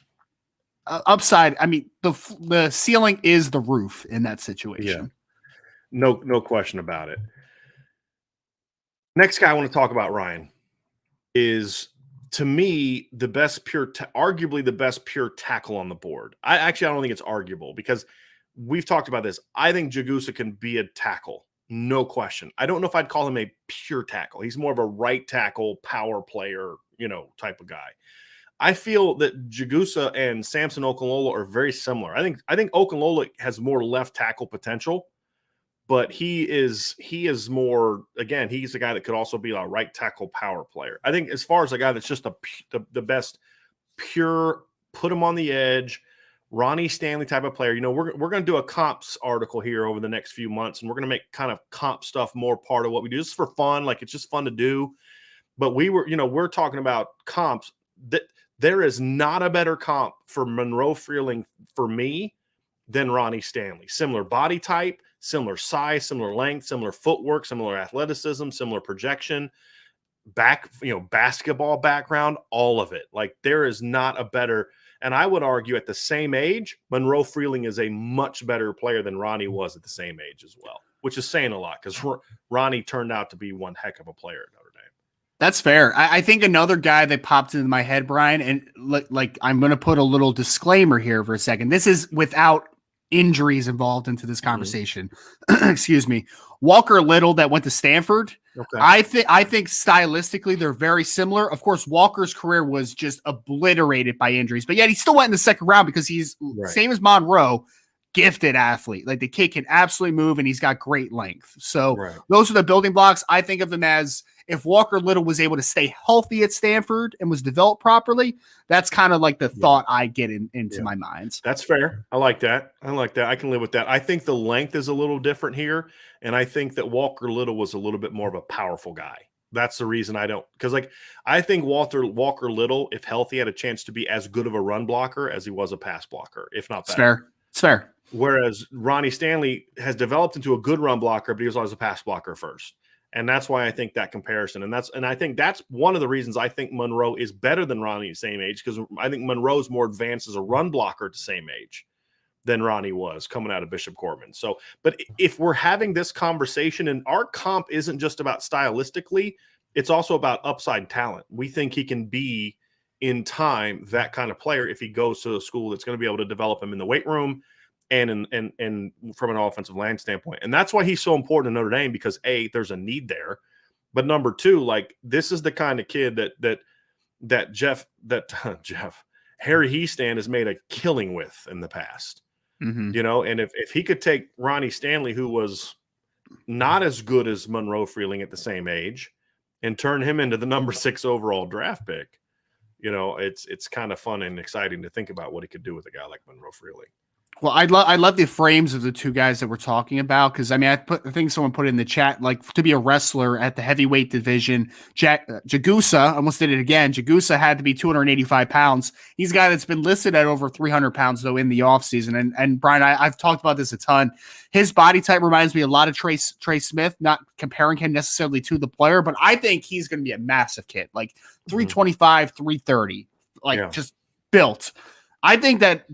B: upside, I mean, the ceiling is the roof in that situation.
A: Yeah. No question about it. Next guy I want to talk about, Ryan, is to me the best arguably the best pure tackle on the board. I don't think it's arguable because we've talked about this. I think Jagusa can be a tackle, no question. I don't know if I'd call him a pure tackle. He's more of a right tackle, power player, type of guy. I feel that Jagusa and Samson Okunlola are very similar. I think Okunlola has more left tackle potential, but he is more, again, he's a guy that could also be a right tackle power player. I think as far as a guy that's just the best pure, put him on the edge, Ronnie Stanley type of player. We're going to do a comps article here over the next few months, and we're going to make kind of comp stuff more part of what we do. Just for fun, like it's just fun to do. But we're talking about comps that there is not a better comp for Monroe Frailing for me than Ronnie Stanley. Similar body type, similar size, similar length, similar footwork, similar athleticism, similar projection, basketball background, all of it. Like there is not a better, and I would argue at the same age, Monroe Frailing is a much better player than Ronnie was at the same age as well, which is saying a lot because Ronnie turned out to be one heck of a player at Notre Dame.
B: That's fair. I think another guy that popped into my head, Brian, and like I'm going to put a little disclaimer here for a second. This is without injuries involved into this conversation. Excuse me. Walker Little that went to Stanford. Okay. I think stylistically they're very similar. Of course, Walker's career was just obliterated by injuries, but yet he still went in the second round because he's same as Monroe, gifted athlete. Like the kid can absolutely move and he's got great length. So those are the building blocks. I think of them as if Walker Little was able to stay healthy at Stanford and was developed properly, that's kind of like the thought I get into my mind.
A: That's fair. I like that. I can live with that. I think the length is a little different here. And I think that Walker Little was a little bit more of a powerful guy. That's the reason I don't, because I think Walker Little, if healthy, had a chance to be as good of a run blocker as he was a pass blocker, if not better.
B: It's fair.
A: Whereas Ronnie Stanley has developed into a good run blocker, but he was always a pass blocker first. And that's why I think that comparison, and I think that's one of the reasons I think Monroe is better than Ronnie at the same age, because I think Monroe's more advanced as a run blocker at the same age than Ronnie was coming out of Bishop Corbin. So, but if we're having this conversation, and our comp isn't just about stylistically, it's also about upside talent. We think he can be in time that kind of player if he goes to a school that's going to be able to develop him in the weight room and from an offensive line standpoint. And that's why he's so important to Notre Dame, because A, there's a need there. But number two, like this is the kind of kid that Harry Hiestand has made a killing with in the past. And if he could take Ronnie Stanley, who was not as good as Monroe Frailing at the same age, and turn him into the number 6 overall draft pick, it's kind of fun and exciting to think about what he could do with a guy like Monroe Frailing.
B: Well, I love the frames of the two guys that we're talking about, because I mean, I think someone put it in the chat, like to be a wrestler at the heavyweight division, Jagusa almost did it again. Jagusa had to be 285 pounds. He's a guy that's been listed at over 300 pounds though in the offseason. And Brian, I've talked about this a ton. His body type reminds me a lot of Trey Smith, not comparing him necessarily to the player, but I think he's going to be a massive kid, like 325, 330, like just built. I think that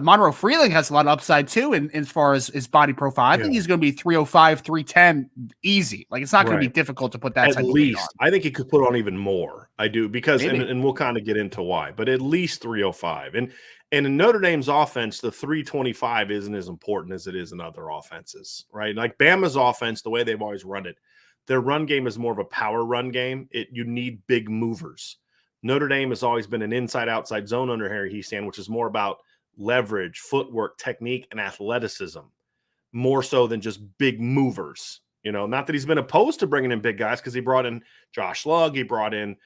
B: Monroe Frailing has a lot of upside too, in as far as his body profile. I think he's going to be 305, 310 easy. Like it's not going to be difficult to put that
A: at least. I think he could put on even more. I do, because and we'll kind of get into why, but at least 305. And in Notre Dame's offense, the 325 isn't as important as it is in other offenses, right? Like Bama's offense, the way they've always run it, their run game is more of a power run game. You need big movers. Notre Dame has always been an inside-outside zone under Harry Hiestand, which is more about leverage, footwork, technique, and athleticism, more so than just big movers. Not that he's been opposed to bringing in big guys, because he brought in Josh Lugg, he brought in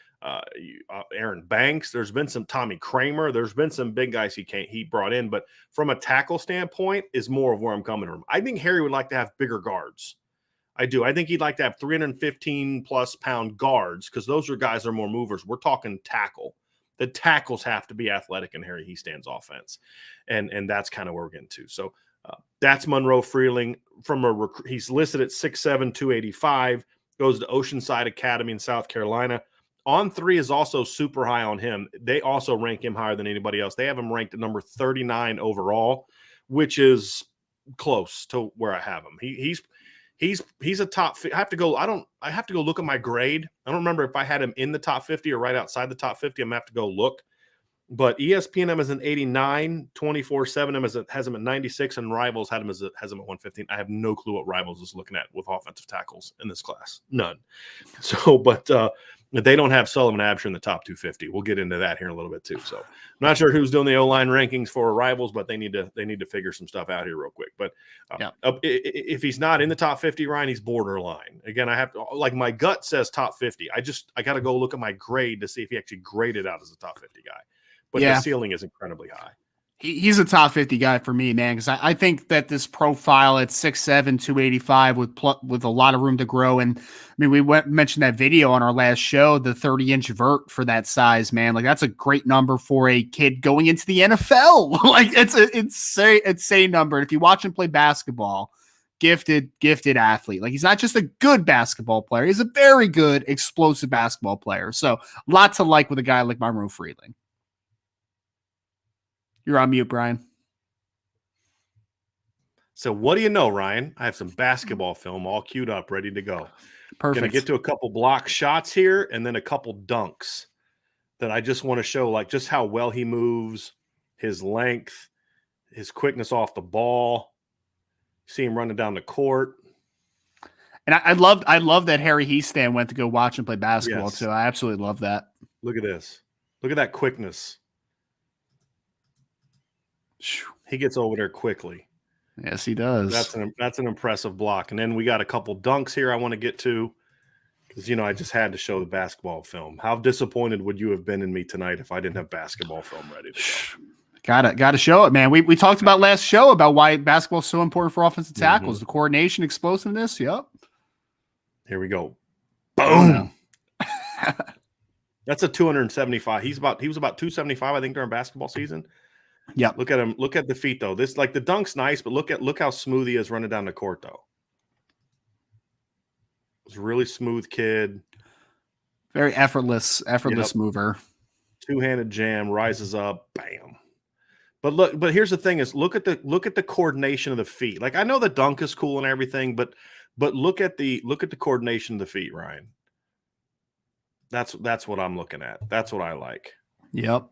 A: Aaron Banks. There's been some Tommy Kramer. There's been some big guys he brought in, but from a tackle standpoint is more of where I'm coming from. I think Harry would like to have bigger guards. I do. I think he'd like to have 315 plus pound guards, because those are guys that are more movers. We're talking tackle. The tackles have to be athletic in Harry Heastand's offense. And that's kind of where we're getting to. So that's Monroe Frailing. He's listed at 6'7", 285, goes to Oceanside Academy in South Carolina. On3 is also super high on him. They also rank him higher than anybody else. They have him ranked at number 39 overall, which is close to where I have him. He's a top. I have to go look at my grade. I don't remember if I had him in the top 50 or right outside the top 50. I'm gonna have to go look. But ESPN is an 89, 24/7 has him at 96, and Rivals has him at 115. I have no clue what Rivals is looking at with offensive tackles in this class. None. So, but they don't have Sullivan Hampshire in the top 250. We'll get into that here in a little bit too. So, I'm not sure who's doing the O-line rankings for Rivals, but they need to figure some stuff out here real quick. But if he's not in the top 50, Ryan, he's borderline. Again, I have to, like, my gut says top 50. I got to go look at my grade to see if he actually graded out as a top 50 guy. But the ceiling is incredibly high.
B: He's a top 50 guy for me, man, because I think that this profile at 6'7", 285 with a lot of room to grow. And I mean, we mentioned that video on our last show, the 30-inch vert for that size, man. Like, that's a great number for a kid going into the NFL. Like, it's an insane number. And if you watch him play basketball, gifted athlete. Like, he's not just a good basketball player. He's a very good, explosive basketball player. So, lots to like with a guy like Monroe Frailing. You're on mute, Brian.
A: So what do you know, Ryan? I have some basketball film all queued up, ready to go.
B: Perfect.
A: Going to get to a couple block shots here and then a couple dunks that I just want to show, like, just how well he moves, his length, his quickness off the ball. See him running down the court.
B: And I love that Harry Heastand went to go watch him play basketball too. I absolutely love that.
A: Look at this. Look at that quickness. He gets over there quickly.
B: Yes, he does.
A: That's an impressive block. And then we got a couple dunks here I want to get to because, I just had to show the basketball film. How disappointed would you have been in me tonight if I didn't have basketball film ready to go?
B: Gotta show it, man. We talked about last show about why basketball is so important for offensive tackles. The coordination, explosiveness. Yep. Here
A: we go. Boom. That's a 275. He was about 275, I think, during basketball season.
B: Yeah,
A: look at him. Look at the feet, though. This, like, the dunk's nice, but look how smooth he is running down the court, though. It's a really smooth kid.
B: Very effortless mover.
A: Two-handed jam, rises up, bam. But here's the thing: is look at the coordination of the feet. Like, I know the dunk is cool and everything, but look at the coordination of the feet, Ryan. That's what I'm looking at. That's what I like.
B: Yep.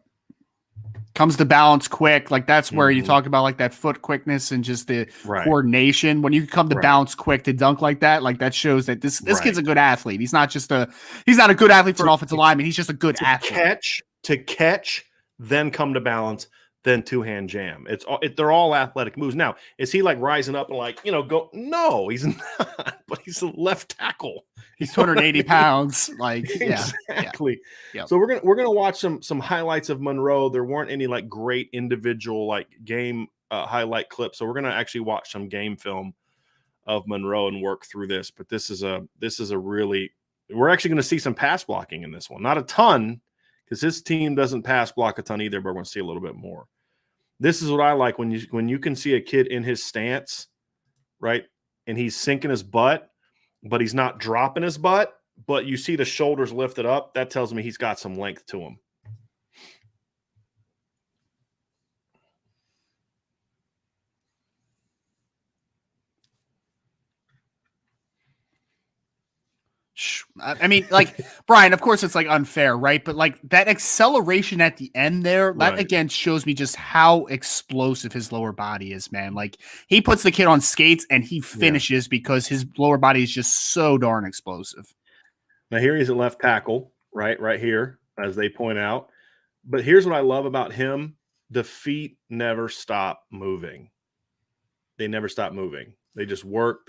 B: Comes to balance quick. Like, that's where you talk about, like, that foot quickness and just the coordination. When you come to balance quick to dunk like that shows that this kid's a good athlete. He's not a good athlete for an offensive lineman. He's just a good athlete.
A: To catch, then come to balance, then two-hand jam. They're all athletic moves. Now, is he, like, rising up and, like, go? No, he's not. But he's a left tackle.
B: He's 280 pounds. Like,
A: exactly.
B: Yeah.
A: So we're gonna watch some highlights of Monroe. There weren't any, like, great individual, like, game highlight clips. So we're gonna actually watch some game film of Monroe and work through this. But this is a really, we're actually going to see some pass blocking in this one. Not a ton, because his team doesn't pass block a ton either, but we're going to see a little bit more. This is what I like when you can see a kid in his stance, right? And he's sinking his butt, but he's not dropping his butt, but you see the shoulders lifted up. That tells me he's got some length to him.
B: I mean, like, Brian, of course it's, like, unfair, right? But, like, that acceleration at the end there, that again shows me just how explosive his lower body is, man. Like, he puts the kid on skates and he finishes because his lower body is just so darn explosive.
A: Now here he's a left tackle, right here, as they point out. But here's what I love about him. The feet never stop moving. They never stop moving. They just work.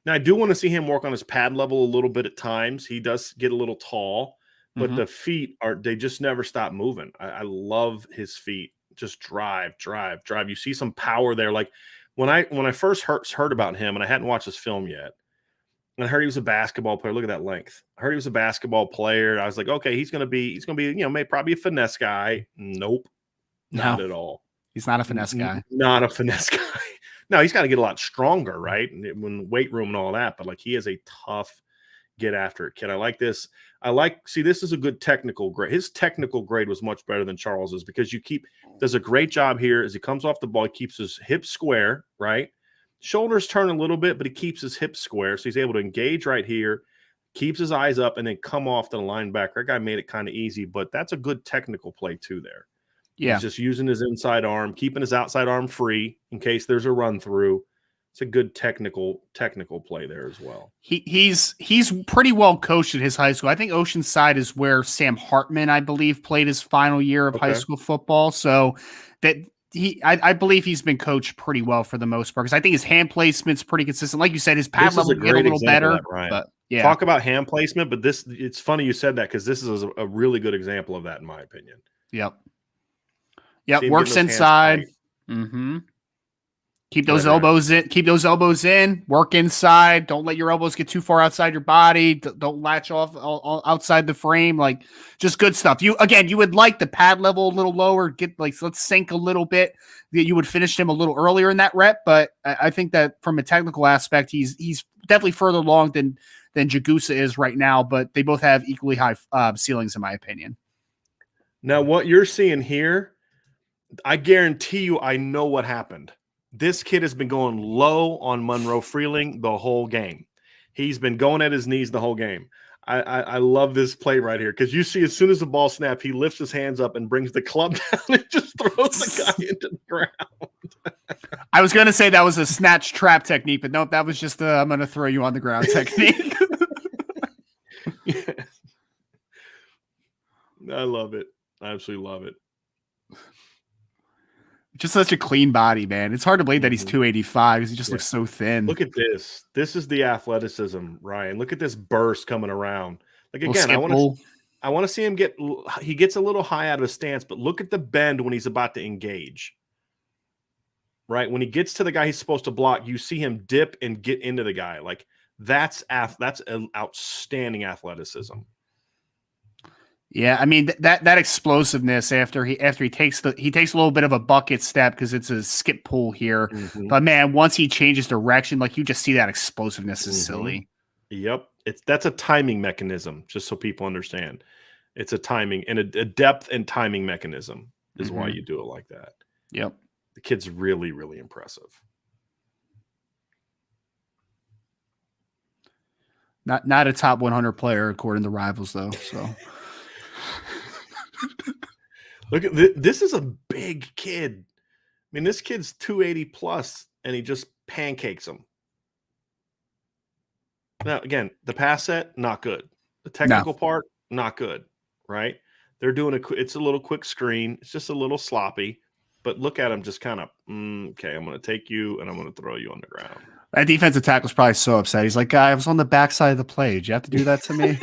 A: Now, I do want to see him work on his pad level a little bit at times. He does get a little tall, but the feet they just never stop moving. I love his feet. Just drive. You see some power there. Like, when I first heard about him, and I hadn't watched his film yet, I heard he was a basketball player. Look at that length. I heard he was a basketball player. I was like, okay, he's gonna be, maybe probably a finesse guy. Nope, not
B: No,
A: at all.
B: he's not a finesse guy.
A: Not a finesse guy. No, he's got to get a lot stronger, right? When weight room and all that, but like he is a tough get after it kid. I like this. This is a good technical grade. His technical grade was much better than Charles's because does a great job here as he comes off the ball. He keeps his hips square, right? Shoulders turn a little bit, but he keeps his hips square. So he's able to engage right here, keeps his eyes up, and then come off to the linebacker. That guy made it kind of easy, but that's a good technical play too there.
B: Yeah.
A: He's just using his inside arm, keeping his outside arm free in case there's a run through. It's a good technical play there as well.
B: He's pretty well coached at his high school. I think Oceanside is where Sam Hartman, I believe, played his final year of high school football. So that I believe he's been coached pretty well for the most part because I think his hand placement's pretty consistent. Like you said, his pad level get a little better. But yeah,
A: talk about hand placement. But it's funny you said that because this is a really good example of that in my opinion.
B: Yep. Works inside. Mm-hmm. Keep those elbows in. Keep those elbows in. Work inside. Don't let your elbows get too far outside your body. Don't latch off outside the frame. Like just good stuff. You would like the pad level a little lower. Let's sink a little bit. You would finish him a little earlier in that rep, but I think that from a technical aspect, he's definitely further along than Jagusa is right now. But they both have equally high ceilings, in my opinion.
A: Now, what you're seeing here, I guarantee you, I know what happened. This kid has been going low on Monroe Frailing the whole game. He's been going at his knees the whole game. I love this play right here because you see as soon as the ball snapped, he lifts his hands up and brings the club down and just throws the guy into the ground.
B: I was going to say that was a snatch trap technique, but nope, that was just I'm going to throw you on the ground technique.
A: Yes. I love it. I absolutely love it.
B: Just such a clean body, man. It's hard to believe that he's 285 because he just looks so thin.
A: Look at this. This is the athleticism, Ryan. Look at this burst coming around. Like again, I want to see him he gets a little high out of his stance, but look at the bend when he's about to engage. Right? When he gets to the guy he's supposed to block, you see him dip and get into the guy. Like that's an outstanding athleticism.
B: Yeah, I mean that explosiveness after he takes a little bit of a bucket step because it's a skip pull here, but man, once he changes direction, like you just see that explosiveness is silly.
A: Yep, that's a timing mechanism. Just so people understand, it's a timing and a depth and timing mechanism is why you do it like that.
B: Yep,
A: the kid's really, really impressive.
B: Not a top 100 player according to Rivals though. So.
A: Look at this is a big kid. I mean, this kid's 280 plus, and he just pancakes him. Now, again, the pass set, not good. The technical part, not good, right? They're doing it's a little quick screen. It's just a little sloppy, but look at him just kind of, okay, I'm going to take you, and I'm going to throw you on the ground.
B: That defensive tackle's probably so upset. He's like, guy, I was on the backside of the play. Did you have to do that to me?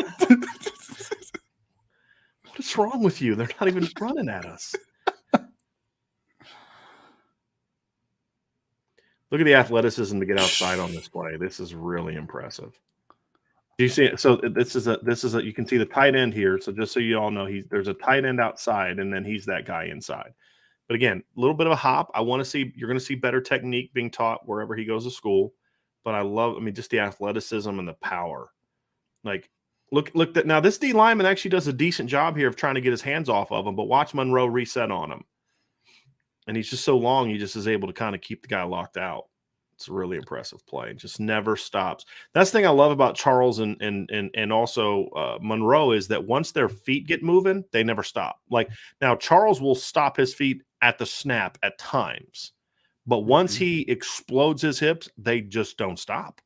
A: What's wrong with you? They're not even running at us. Look at the athleticism to get outside on this play. This is really impressive. Do you see it? So this is you can see the tight end here. So just so you all know, there's a tight end outside, and then he's that guy inside. But again, a little bit of a hop. You're going to see better technique being taught wherever he goes to school. But just the athleticism and the power. Like, look that now this D lineman actually does a decent job here of trying to get his hands off of him, but watch Monroe reset on him. And he's just so long, he just is able to kind of keep the guy locked out. It's a really impressive play. It just never stops. That's the thing I love about Charles and also Monroe is that once their feet get moving, they never stop. Like now, Charles will stop his feet at the snap at times, but once he explodes his hips, they just don't stop.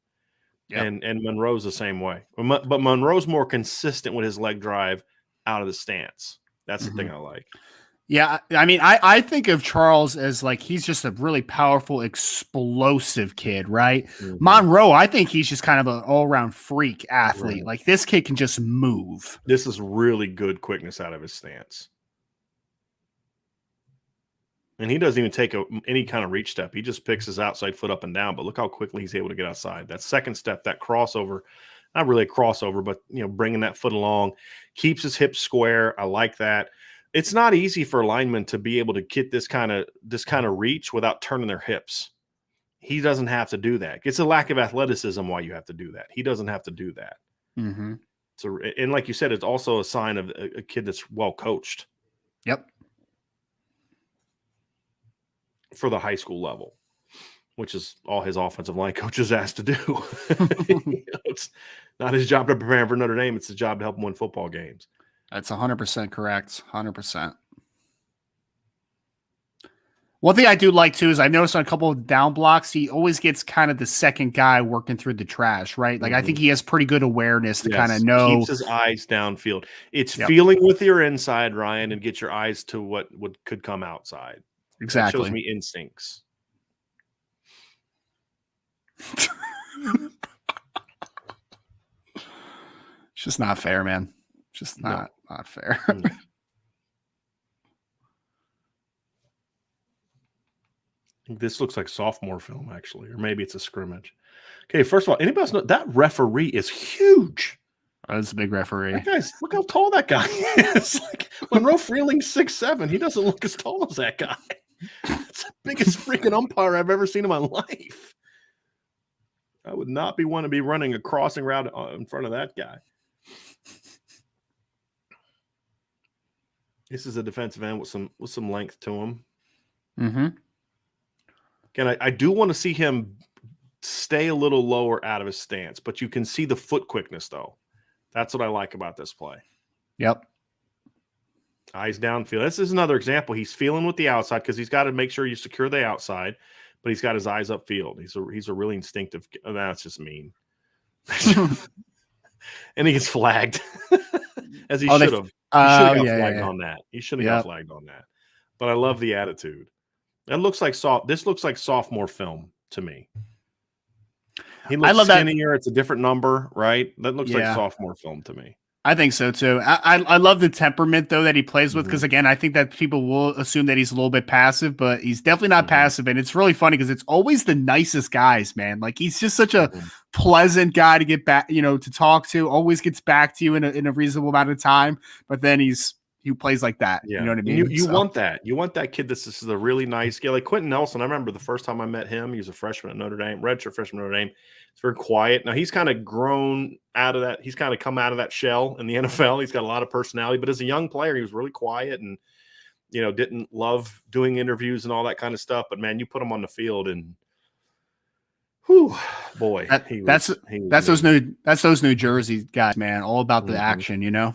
A: Yep. And Monroe's the same way. But Monroe's more consistent with his leg drive out of the stance. That's the thing I like.
B: Yeah, I mean, I think of Charles as like he's just a really powerful, explosive kid, right? Monroe, I think he's just kind of an all-around freak athlete. Right. Like this kid can just move.
A: This is really good quickness out of his stance. And he doesn't even take any kind of reach step. He just picks his outside foot up and down. But look how quickly he's able to get outside. That second step, that crossover, not really a crossover, but bringing that foot along, keeps his hips square. I like that. It's not easy for a lineman to be able to get this kind of reach without turning their hips. He doesn't have to do that. It's a lack of athleticism why you have to do that. He doesn't have to do that.
B: Mm-hmm.
A: So, and like you said, it's also a sign of a kid that's well coached.
B: Yep.
A: For the high school level, which is all his offensive line coach is asked to do. It's not his job to prepare him for Notre Dame. It's his job to help him win football games.
B: That's 100% correct. 100%. One thing I do like too is I noticed on a couple of down blocks, he always gets kind of the second guy working through the trash, right? Like I think he has pretty good awareness to kind of know.
A: Keeps his eyes downfield. It's feeling with your inside, Ryan, and get your eyes to what could come outside.
B: Exactly.
A: That shows me instincts.
B: It's just not fair, man. Just not fair.
A: This looks like sophomore film, actually, or maybe it's a scrimmage. Okay, first of all, anybody else know that referee is huge?
B: Oh, that's a big referee.
A: That guy's, look how tall that guy is. Like Monroe Frailing 6'7". He doesn't look as tall as that guy. It's the biggest freaking umpire I've ever seen in my life. I would not be one to be running a crossing route in front of that guy. This is a defensive end with some length to him.
B: Mm-hmm.
A: Again, I do want to see him stay a little lower out of his stance, but you can see the foot quickness, though. That's what I like about this play.
B: Yep.
A: Eyes downfield. This is another example. He's feeling with the outside because he's got to make sure you secure the outside, but he's got his eyes upfield. He's a really instinctive. Oh, that's just mean. And he gets flagged as he should have. He should have got flagged on that. He should have got flagged on that. But I love the attitude. That looks like This looks like sophomore film to me. He looks skinnier. It's a different number, right? That looks like sophomore film to me.
B: I think so too. I love the temperament though that he plays with because again, I think that people will assume that he's a little bit passive, but he's definitely not passive. And it's really funny because it's always the nicest guys, man. Like he's just such a pleasant guy to get back, to talk to. Always gets back to you in a reasonable amount of time. But then he plays like that.
A: Yeah.
B: You know what I mean?
A: You want that. You want that kid that's just a really nice guy. Like Quentin Nelson, I remember the first time I met him, he was a freshman at Notre Dame, redshirt freshman at Notre Dame. It's very quiet. Now he's kind of grown out of that. He's kind of come out of that shell in the NFL. He's got a lot of personality, but as a young player, he was really quiet and, didn't love doing interviews and all that kind of stuff. But man, you put him on the field and whew, boy,
B: that's those New Jersey guys, man. All about the action,
A: Yeah,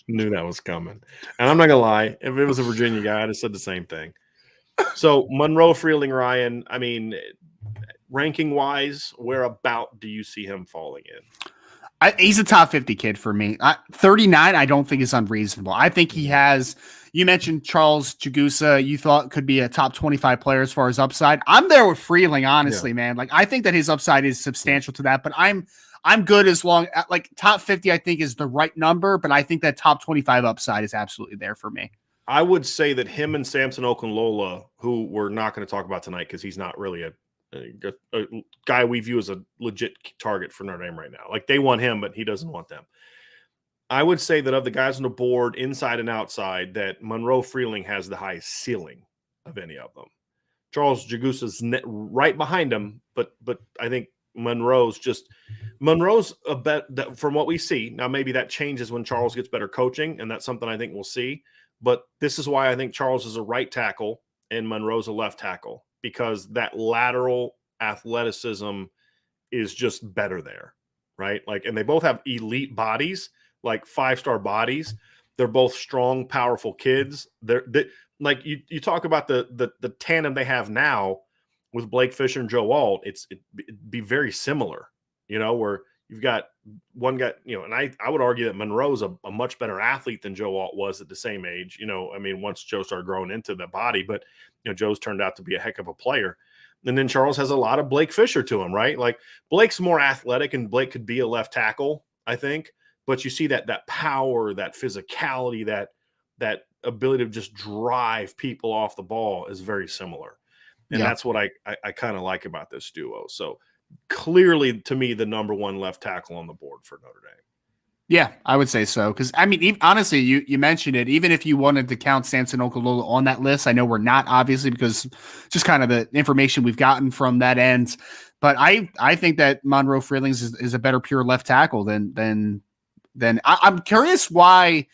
A: knew that was coming. And I'm not gonna lie, if it was a Virginia guy, I'd have said the same thing. So Monroe Frailing, Ryan, I mean, ranking wise, where about do you see him falling in?
B: He's a top 50 kid for me. 39, I don't think is unreasonable. I think he has. You mentioned Charles Jagusa. You thought could be a top 25 player as far as upside. I'm there with Frailing, honestly, man. Like I think that his upside is substantial to that, but I'm good as long like top 50. I think is the right number, but I think that top 25 upside is absolutely there for me.
A: I would say that him and Samson Okunlola, who we're not going to talk about tonight because he's not really a guy we view as a legit target for Notre Dame right now. Like they want him, but he doesn't want them. I would say that of the guys on the board, inside and outside, that Monroe Frailing has the highest ceiling of any of them. Charles Jagusa's right behind him, but I think Monroe's a bet from what we see. Now maybe that changes when Charles gets better coaching, and that's something I think we'll see. But this is why I think Charles is a right tackle and Monroe's a left tackle, because that lateral athleticism is just better there, right? Like, and they both have elite bodies, like 5-star bodies. They're both strong, powerful kids. They like you talk about the tandem they have now with Blake Fisher and Joe Walt. It'd be very similar, where you've got one guy, and I would argue that Monroe's a much better athlete than Joe Walt was at the same age. I mean, once Joe started growing into the body, but Joe's turned out to be a heck of a player. And then Charles has a lot of Blake Fisher to him, right? Like Blake's more athletic and Blake could be a left tackle, I think. But you see that power, that physicality, that ability to just drive people off the ball is very similar. And that's what I kind of like about this duo. So clearly, to me, the number one left tackle on the board for Notre Dame.
B: Yeah, I would say so. Because, I mean, honestly, you mentioned it. Even if you wanted to count Samson Okololo on that list, I know we're not, obviously, because just kind of the information we've gotten from that end. But I think that Monroe Frailing is a better pure left tackle than I'm curious why.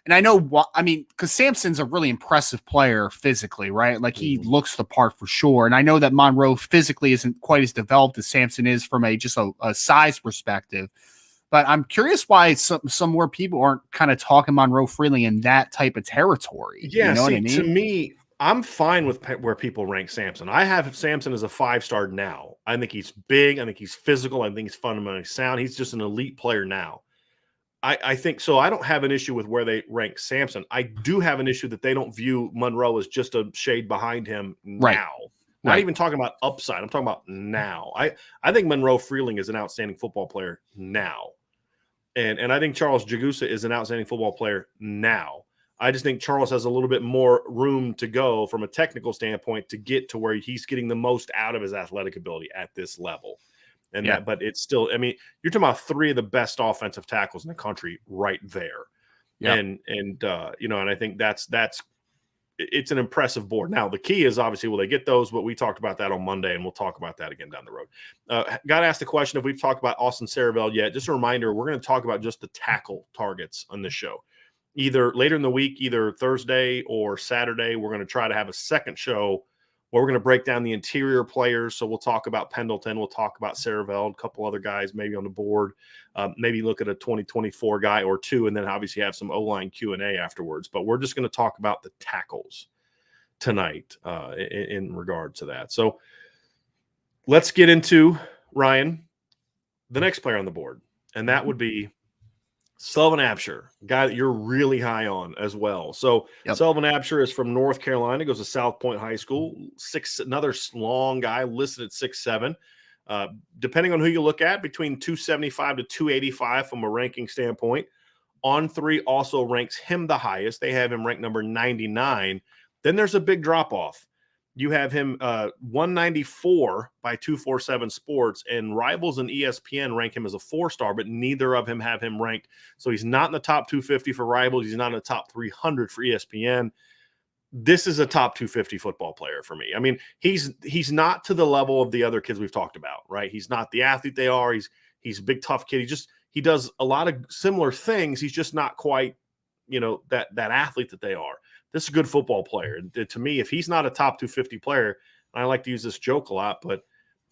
B: And I know what I mean, because Samson's a really impressive player physically, right? Like he looks the part for sure. And I know that Monroe physically isn't quite as developed as Samson is from a size perspective. But I'm curious why some more people aren't kind of talking Monroe Frailing in that type of territory.
A: Yeah,
B: you know what I mean?
A: To me, I'm fine with where people rank Samson. I have Samson as a 5-star now. I think he's big. I think he's physical. I think he's fundamentally sound. He's just an elite player now. I think so. I don't have an issue with where they rank Samson. I do have an issue that they don't view Monroe as just a shade behind him now. Not even talking about upside. I'm talking about now. I think Monroe Frailing is an outstanding football player now. And I think Charles Jagusa is an outstanding football player now. I just think Charles has a little bit more room to go from a technical standpoint to get to where he's getting the most out of his athletic ability at this level. And but it's still, I mean, you're talking about 3 of the best offensive tackles in the country right there. And I think it's an impressive board. Now, the key is obviously, will they get those? But we talked about that on Monday, and we'll talk about that again down the road. Got to ask the question if we've talked about Austin Saraveld yet. Just a reminder, we're going to talk about just the tackle targets on this show. Either later in the week, either Thursday or Saturday, we're going to try to have a second show where we're going to break down the interior players. So we'll talk about Pendleton. We'll talk about Saraveld, a couple other guys maybe on the board. Maybe look at a 2024 guy or two, and then obviously have some O-line Q&A afterwards. But we're just going to talk about the tackles tonight in regard to that. So let's get into, Ryan, the next player on the board, and that would be Sullivan Hampshire, a guy that you're really high on as well. So Sullivan Hampshire is from North Carolina, goes to South Point High School. Another long guy listed at 6'7". Depending on who you look at, between 275 to 285 from a ranking standpoint. On3 also ranks him the highest. They have him ranked number 99. Then there's a big drop-off. You have him 194 by 247 Sports, and Rivals and ESPN rank him as a 4-star, but neither of them have him ranked. So he's not in the top 250 for Rivals. He's not in the top 300 for ESPN. This is a top 250 football player for me. I mean, he's not to the level of the other kids we've talked about, right? He's not the athlete they are. He's a big, tough kid. He does a lot of similar things. He's just not quite, that athlete that they are. This is a good football player. To me, if he's not a top 250 player, and I like to use this joke a lot, but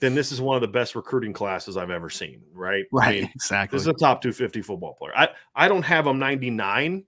A: then this is one of the best recruiting classes I've ever seen, right?
B: Right,
A: I mean,
B: exactly.
A: This is a top 250 football player. I don't have him 99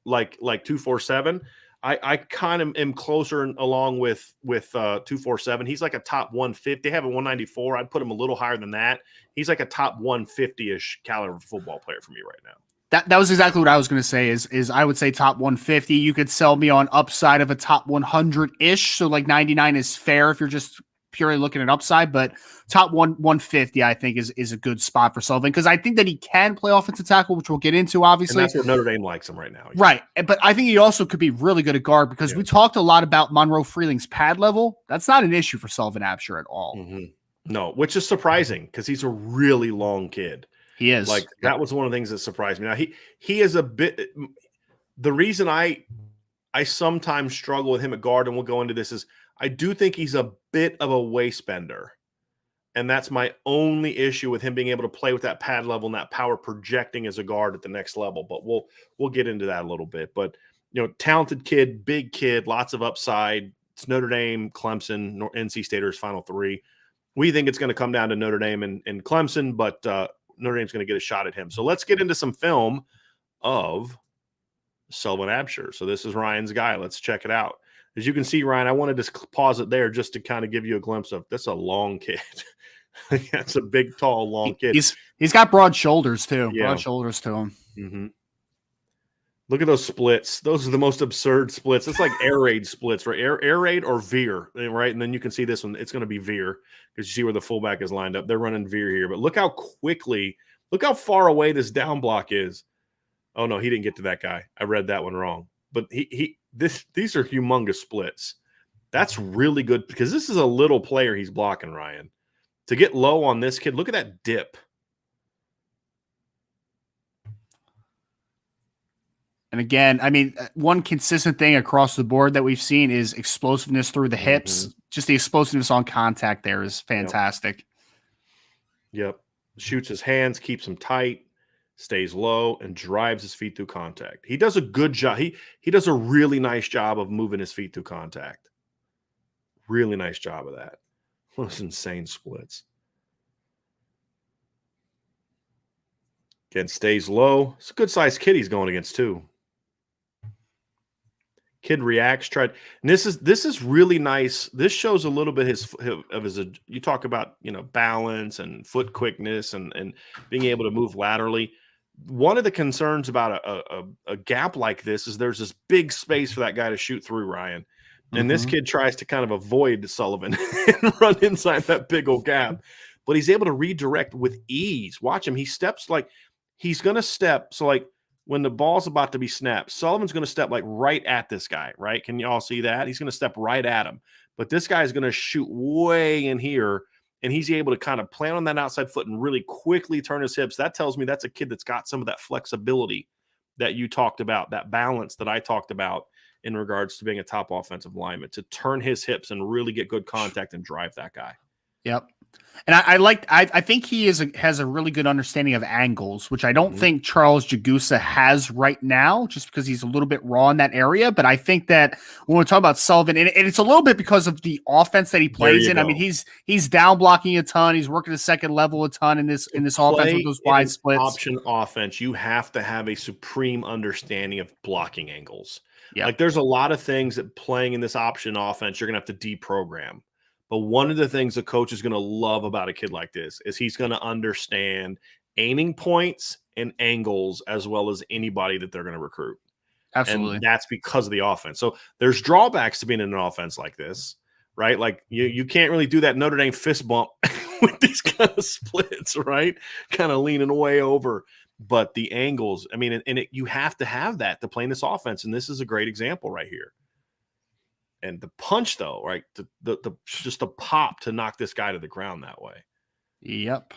A: like 247. I kind of am closer along with 247. He's like a top 150. They have a 194. I'd put him a little higher than that. He's like a top 150-ish caliber football player for me right now.
B: That was exactly what I was going to say is I would say top 150. You could sell me on upside of a top 100-ish. So like 99 is fair if you're just purely looking at upside, but top 150 I think is a good spot for Sullivan, because I think that he can play offensive tackle, which we'll get into obviously.
A: And that's what Notre Dame likes him right now.
B: Right. But I think he also could be really good at guard, because we talked a lot about Monroe Frailing's pad level. That's not an issue for Sullivan Hampshire at all.
A: Mm-hmm. No, which is surprising because he's a really long kid.
B: He is.
A: Like, that was one of the things that surprised me. Now, he is a bit – the reason I sometimes struggle with him at guard, and we'll go into this, is I do think he's a bit of a waist bender. And that's my only issue with him being able to play with that pad level and that power projecting as a guard at the next level. But we'll get into that a little bit. But, talented kid, big kid, lots of upside. It's Notre Dame, Clemson, NC State are his final 3. We think it's going to come down to Notre Dame and Clemson, but Notre Dame's going to get a shot at him. So let's get into some film of Sullivan Hampshire. So this is Ryan's guy. Let's check it out. As you can see, Ryan, I wanted to pause it there just to kind of give you a glimpse of this. A long kid. That's a big, tall, long kid.
B: He's got broad shoulders too.
A: Yeah.
B: Broad shoulders to him.
A: Mm-hmm. Look at those splits. Those are the most absurd splits. It's like air raid splits, right? Air raid or veer, right? And then you can see this one. It's going to be veer because you see where the fullback is lined up. They're running veer here. But look how far away this down block is. Oh, no, he didn't get to that guy. I read that one wrong. But he these are humongous splits. That's really good because this is a little player he's blocking, Ryan. To get low on this kid, look at that dip.
B: And again, I mean, one consistent thing across the board that we've seen is explosiveness through the hips. Just the explosiveness on contact there is fantastic.
A: Yep. Shoots his hands, keeps him tight, stays low, and drives his feet through contact. He does a good job. He does a really nice job of moving his feet through contact. Really nice job of that. Those insane splits. Again, stays low. It's a good-sized kid he's going against, too. Kid reacts, and this is really nice. This shows a little bit of his you talk about, balance and foot quickness and being able to move laterally. One of the concerns about a gap like this is there's this big space for that guy to shoot through, Ryan. And this kid tries to kind of avoid Sullivan and run inside that big old gap, but he's able to redirect with ease. Watch him. He steps like he's going to step. So like, when the ball's about to be snapped, Sullivan's going to step like right at this guy, right? Can you all see that? He's going to step right at him. But this guy is going to shoot way in here, and he's able to kind of plant on that outside foot and really quickly turn his hips. That tells me that's a kid that's got some of that flexibility that you talked about, that balance that I talked about in regards to being a top offensive lineman, to turn his hips and really get good contact and drive that guy.
B: Yep. And I think he has a really good understanding of angles, which I don't think Charles Jagusa has right now, just because he's a little bit raw in that area. But I think that when we talk about Sullivan, and it's a little bit because of the offense that he plays in.
A: Go.
B: I mean, he's down blocking a ton. He's working a second level a ton in this offense with those wide splits.
A: Option offense, you have to have a supreme understanding of blocking angles.
B: Yep.
A: Like there's a lot of things that playing in this option offense, you're going to have to deprogram. But one of the things the coach is going to love about a kid like this is he's going to understand aiming points and angles as well as anybody that they're going to recruit.
B: Absolutely.
A: And that's because of the offense. So there's drawbacks to being in an offense like this, right? Like you can't really do that Notre Dame fist bump with these kind of splits, right? Kind of leaning way over. But the angles, I mean, you have to have that to play in this offense. And this is a great example right here. And the punch, though, right? The just a pop to knock this guy to the ground that way.
B: Yep.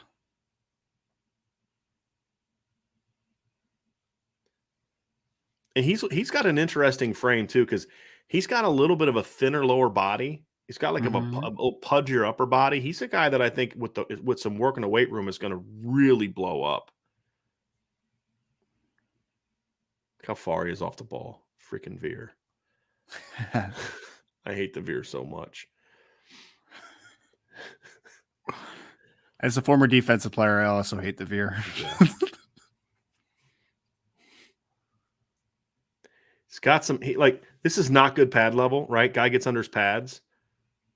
A: And he's got an interesting frame too, because he's got a little bit of a thinner lower body. He's got like a pudgier upper body. He's a guy that I think with some work in the weight room is going to really blow up. Look how far he is off the ball. Freaking veer. I hate the veer so much.
B: As a former defensive player, I also hate the veer.
A: Yeah. He's got some this is not good pad level, right? Guy gets under his pads.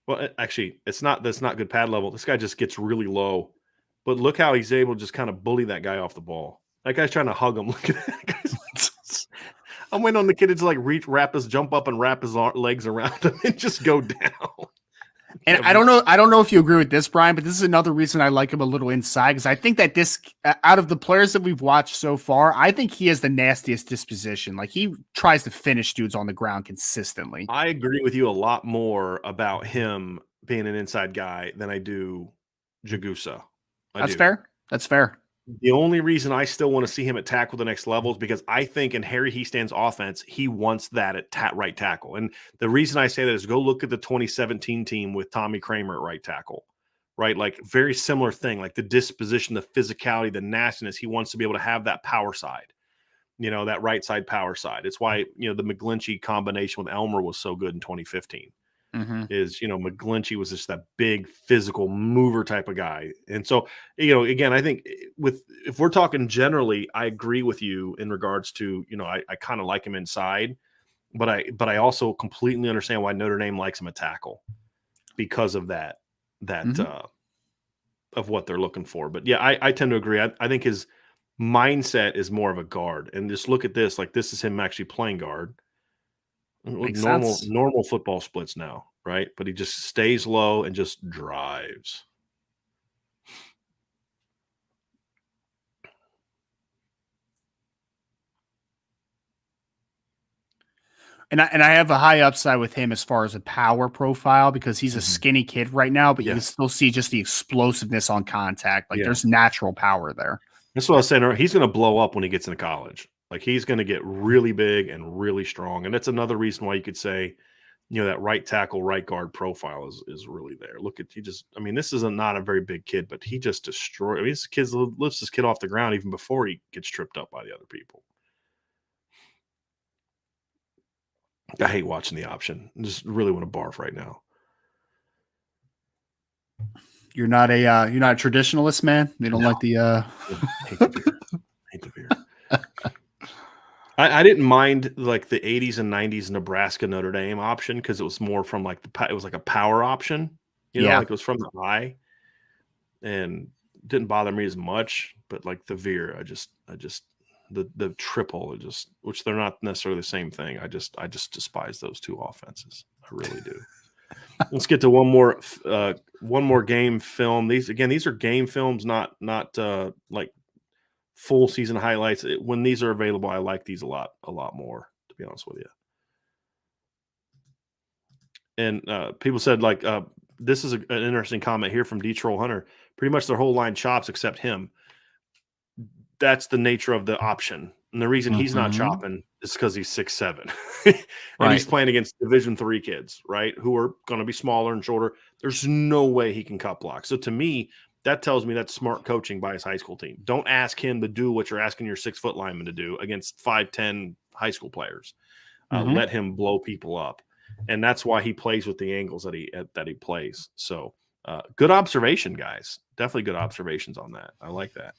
A: Well, actually, that's not good pad level. This guy just gets really low. But look how he's able to just kind of bully that guy off the ball. That guy's trying to hug him. Look at that guy. I'm waiting on the kid to jump up and wrap his legs around him and just go down.
B: And I don't know if you agree with this, Brian, but this is another reason I like him a little inside, because I think that this, out of the players that we've watched so far, I think he has the nastiest disposition. Like, he tries to finish dudes on the ground consistently.
A: I agree with you a lot more about him being an inside guy than I do Jagusa.
B: That's fair. That's fair.
A: The only reason I still want to see him at tackle the next level is because I think in Harry Heastand's offense, he wants that at right tackle. And the reason I say that is go look at the 2017 team with Tommy Kramer at right tackle, right? Like very similar thing, like the disposition, the physicality, the nastiness. He wants to be able to have that power side, that right side power side. It's why, the McGlinchey combination with Elmer was so good in 2015. Is McGlinchey was just that big physical mover type of guy. And so again, I think if we're talking generally, I agree with you in regards to I kind of like him inside, but I also completely understand why Notre Dame likes him at tackle because of that of what they're looking for. But yeah, I tend to agree. I think his mindset is more of a guard. And just look at this, like this is him actually playing guard. Normal football splits now, right? But he just stays low and just drives.
B: And I have a high upside with him as far as a power profile because he's a
A: Mhm.
B: skinny kid right now, but you
A: Yeah.
B: can still see just the explosiveness on contact. Like
A: Yeah.
B: there's natural power there.
A: That's what I was saying earlier. He's going to blow up when he gets into college. Like he's going to get really big and really strong. And that's another reason why you could say, that right tackle, right guard profile is really there. Look at this is not a very big kid, but he just destroyed. This kid lifts this kid off the ground even before he gets tripped up by the other people. I hate watching the option. I just really want to barf right now.
B: You're not a traditionalist, man. You don't like the
A: hate the beer. Hate the beer. I didn't mind like the 80s and 90s Nebraska Notre Dame option because it was more from like it was like a power option,
B: Yeah.
A: like it was from the high, and didn't bother me as much. But like the veer, I just the triple, which they're not necessarily the same thing. I just despise those two offenses. I really do. Let's get to one more game film. These are game films, not like full season highlights. When these are available, I like these a lot more, to be honest with you. And people said this is an interesting comment here from D-Troll Hunter. Pretty much their whole line chops except him. That's the nature of the option. And the reason he's not chopping is because he's 6'7". And he's playing against Division III kids, right? Who are going to be smaller and shorter. There's no way he can cut block. So to me, that tells me that's smart coaching by his high school team. Don't ask him to do what you're asking your 6-foot lineman to do against 5'10" high school players. Let him blow people up. And that's why he plays with the angles that he plays. So good observation, guys. Definitely good observations on that. I like that.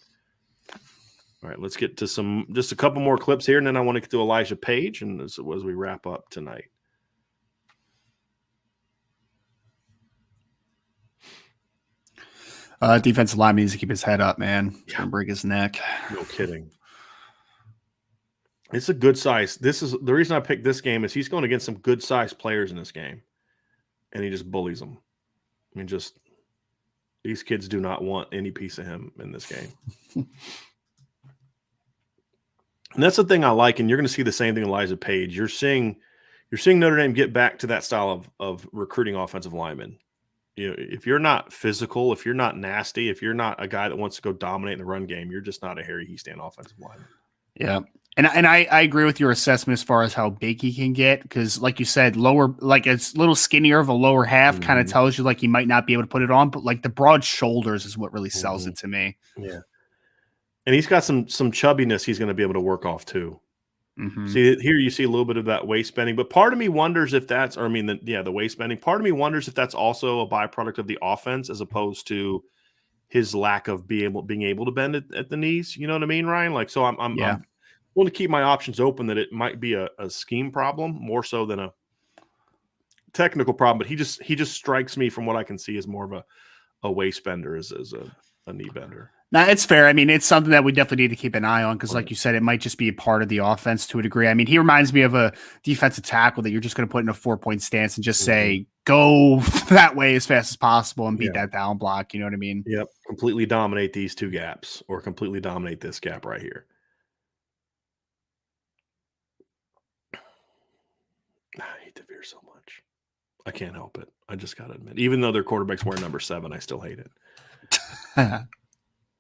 A: All right, let's get to just a couple more clips here, and then I want to get to Elijah Page and as we wrap up tonight.
B: Defensive lineman needs to keep his head up, man. He's going to break his neck.
A: No kidding. It's a good size. This is the reason I picked this game is he's going against some good sized players in this game, and he just bullies them. I mean, these kids do not want any piece of him in this game. And that's the thing I like, and you're going to see the same thing in Elijah Page. You're seeing Notre Dame get back to that style of recruiting offensive linemen. If you're not physical, if you're not nasty, if you're not a guy that wants to go dominate in the run game, you're just not a Harry Heastan offensive lineman.
B: Yeah. And I agree with your assessment as far as how big he can get, because like you said, lower, like it's a little skinnier of a lower half kind of tells you like he might not be able to put it on, but like the broad shoulders is what really sells it to me.
A: Yeah. And he's got some chubbiness he's going to be able to work off too. See, here you see a little bit of that waist bending, but part of me wonders if that's, the waist bending. Part of me wonders if that's also a byproduct of the offense as opposed to his lack of being able to bend at the knees. You know what I mean, Ryan? Like, so I'm willing to keep my options open that it might be a scheme problem more so than a technical problem. But he just strikes me from what I can see as more of a waist bender as a knee bender.
B: Now, it's fair. I mean, it's something that we definitely need to keep an eye on because, like you said, it might just be a part of the offense to a degree. I mean, he reminds me of a defensive tackle that you're just going to put in a 4-point stance and just say, go that way as fast as possible and beat that down block. You know what I mean?
A: Yep. Completely dominate these two gaps or completely dominate this gap right here. I hate the Veer so much. I can't help it. I just got to admit, even though their quarterback's wearing number 7, I still hate it.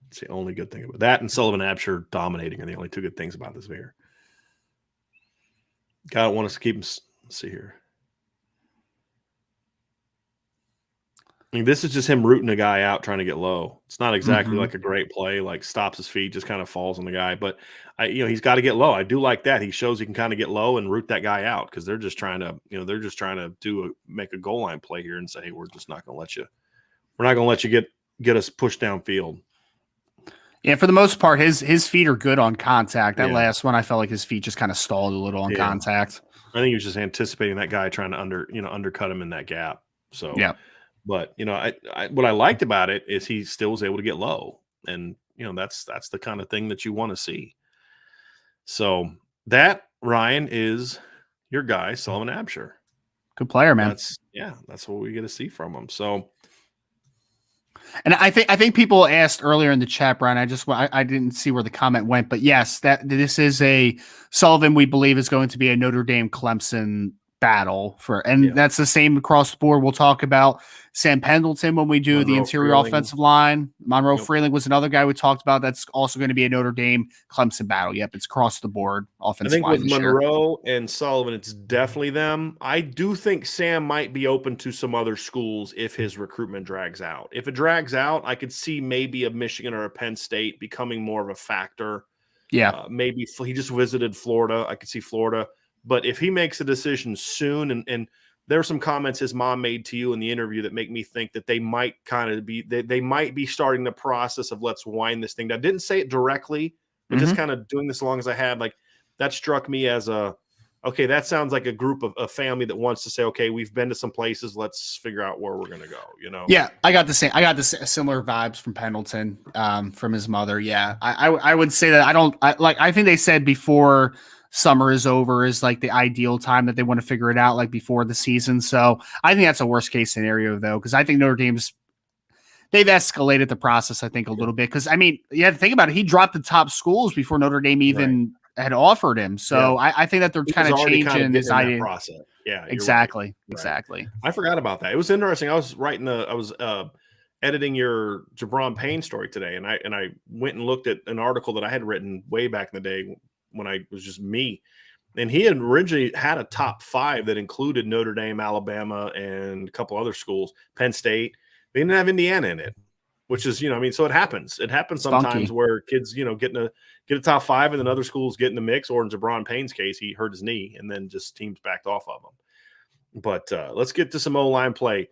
A: It's the only good thing about that. And Sullivan Hampshire dominating are the only two good things about this Veer. God want us to keep him. Let's see here. I mean, this is just him rooting a guy out, trying to get low. It's not exactly like a great play, like stops his feet, just kind of falls on the guy. But he's got to get low. I do like that. He shows he can kind of get low and root that guy out because they're just trying to, make a goal line play here and say, hey, we're just not going to let you. We're not going to let you get us pushed downfield.
B: Yeah, for the most part, his feet are good on contact. That last one, I felt like his feet just kind of stalled a little on contact.
A: I think he was just anticipating that guy trying to undercut him in that gap. So
B: yeah.
A: But what I liked about it is he still was able to get low, and that's the kind of thing that you want to see. So that, Ryan, is your guy, Sullivan Hampshire.
B: Good player, man.
A: That's what we get to see from him. So
B: And I think people asked earlier in the chat, Brian. I didn't see where the comment went, but yes, that this is a Sullivan. We believe is going to be a Notre Dame Clemson battle and that's the same across the board. We'll talk about Sam Pendleton when we do the interior offensive line. Monroe Frailing was another guy we talked about. That's also going to be a Notre Dame Clemson battle. Yep, it's across the board offensive line.
A: I think with Monroe and Sullivan, it's definitely them. I do think Sam might be open to some other schools if his recruitment drags out. If it drags out, I could see maybe a Michigan or a Penn State becoming more of a factor.
B: Yeah,
A: maybe he just visited Florida. I could see Florida. But if he makes a decision soon, and there are some comments his mom made to you in the interview that make me think that they might kind of be they might be starting the process of let's wind this thing down. Didn't say it directly, but just kind of doing this as long as I had, like that struck me as okay, that sounds like a group of a family that wants to say, okay, we've been to some places, let's figure out where we're gonna go. Yeah,
B: I got the similar vibes from Pendleton, from his mother. Yeah, I would say that I think they said before summer is over is like the ideal time that they want to figure it out, like before the season. So I think that's a worst case scenario though, because I think Notre Dame's they've escalated the process, I think, a little bit. Because I mean, you have to think about it. He dropped the top schools before Notre Dame even had offered him. So I think that they're kind of changing his idea.
A: Process. Yeah,
B: exactly.
A: Right.
B: Exactly.
A: I forgot about that. It was interesting. I was editing your Jabron Payne story today, and I went and looked at an article that I had written way back in the day when I was just me. And he had originally had a top 5 that included Notre Dame, Alabama, and a couple other schools, Penn State. They didn't have Indiana in it, which is, so it happens. It happens sometimes where kids, get a top 5 and then other schools get in the mix, or in Jabron Payne's case, he hurt his knee and then just teams backed off of him. But let's get to some O-line play.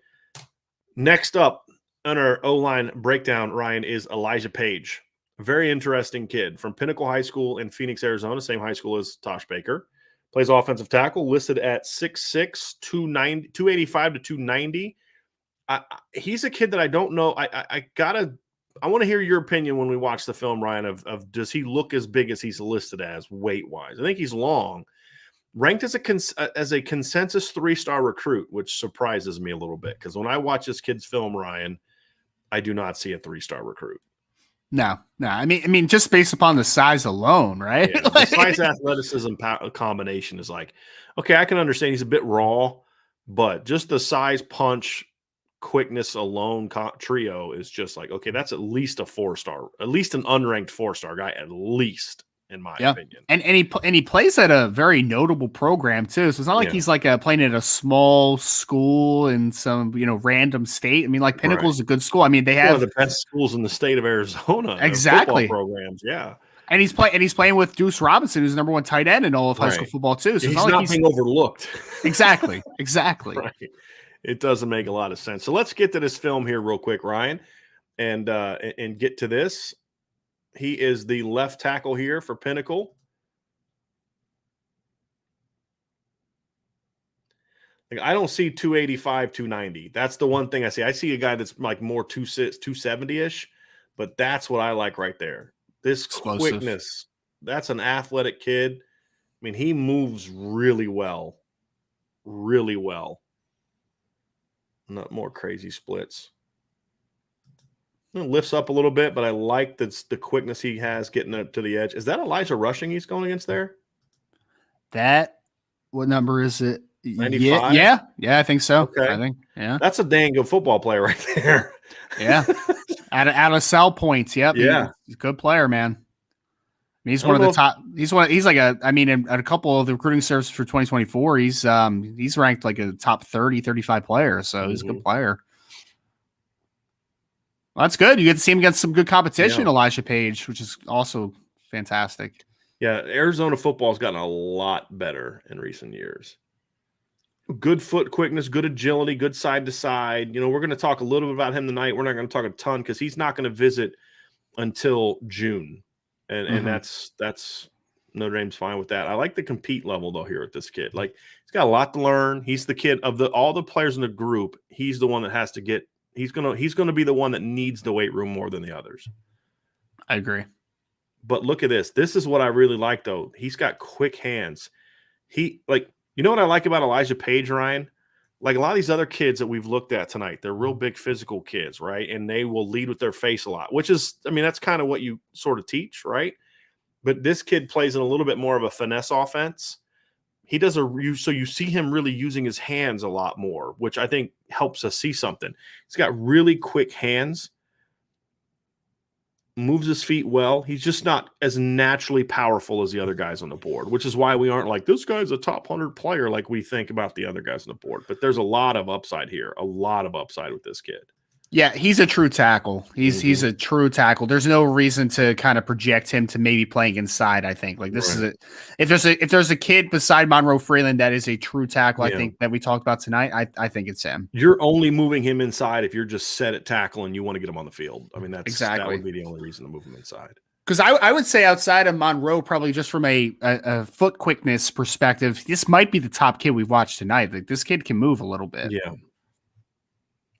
A: Next up on our O-line breakdown, Ryan, is Elijah Page. A very interesting kid from Pinnacle High School in Phoenix, Arizona, same high school as Tosh Baker. Plays offensive tackle, listed at 6'6", 285 to 290. He's a kid that I don't know. I want to hear your opinion when we watch the film, Ryan, of does he look as big as he's listed as weight-wise? I think he's long. Ranked as a consensus 3-star recruit, which surprises me a little bit because when I watch this kid's film, Ryan, I do not see a 3-star recruit.
B: No. I mean, just based upon the size alone, right?
A: Yeah, the size athleticism combination is like, okay, I can understand he's a bit raw, but just the size, punch, quickness alone trio is just like, okay, that's at least a 4-star, at least an unranked 4-star guy, at least, in my opinion.
B: And he plays at a very notable program too. So it's not like he's like playing at a small school in some random state. I mean, like Pinnacle is a good school. I mean, they have
A: one of the best schools in the state of Arizona.
B: Exactly,
A: programs. Yeah,
B: and he's playing with Deuce Robinson, who's the number 1 tight end in all of high school football too. So
A: he's not being overlooked.
B: Exactly.
A: Right. It doesn't make a lot of sense. So let's get to this film here real quick, Ryan, and get to this. He is the left tackle here for Pinnacle. Like, I don't see 285, 290. That's the one thing I see. I see a guy that's like more 270-ish, but that's what I like right there. This quickness. That's an athletic kid. I mean, he moves really well. Really well. Not more crazy splits. It lifts up a little bit, but I like the quickness he has getting up to the edge. Is that Elijah Rushing he's going against there?
B: What number is it?
A: 95?
B: Yeah, I think so.
A: Okay.
B: I think, yeah.
A: That's a dang good football player right there.
B: Yeah. out of cell points. Yep.
A: Yeah.
B: He's a good player, man. He's one of the top. He's like in a couple of the recruiting services for 2024, he's ranked like a top 30, 35 player. So he's a good player. Well, that's good. You get to see him against some good competition, Elijah Page, which is also fantastic.
A: Yeah, Arizona football has gotten a lot better in recent years. Good foot quickness, good agility, good side to side. We're going to talk a little bit about him tonight. We're not going to talk a ton because he's not going to visit until June. And that's Notre Dame's fine with that. I like the compete level though here with this kid. Like, he's got a lot to learn. He's the kid of all the players in the group. He's the one that has to get. He's gonna be the one that needs the weight room more than the others.
B: I agree.
A: But look at this. This is what I really like though. He's got quick hands. You know what I like about Elijah Page, Ryan? like a lot of these other kids that we've looked at tonight, they're real big physical kids, right? And they will lead with their face a lot, which is, I mean, that's kind of what you sort of teach, right? But this kid plays in a little bit more of a finesse offense. He does so you see him really using his hands a lot more, which I think helps us see something. He's got really quick hands, moves his feet well. He's just not as naturally powerful as the other guys on the board, which is why we aren't like, this guy's a top 100 player like we think about the other guys on the board. But there's a lot of upside here, a lot of upside with this kid.
B: Yeah, he's a true tackle. He's a true tackle. There's no reason to kind of project him to maybe playing inside, I think. Like this is it. If there's a kid beside Monroe Frailing that is a true tackle, I think that we talked about tonight, I think it's him.
A: You're only moving him inside if you're just set at tackle and you want to get him on the field. I mean, that would be the only reason to move him inside.
B: Because I would say outside of Monroe, probably just from a foot quickness perspective, this might be the top kid we've watched tonight. Like this kid can move a little bit.
A: Yeah.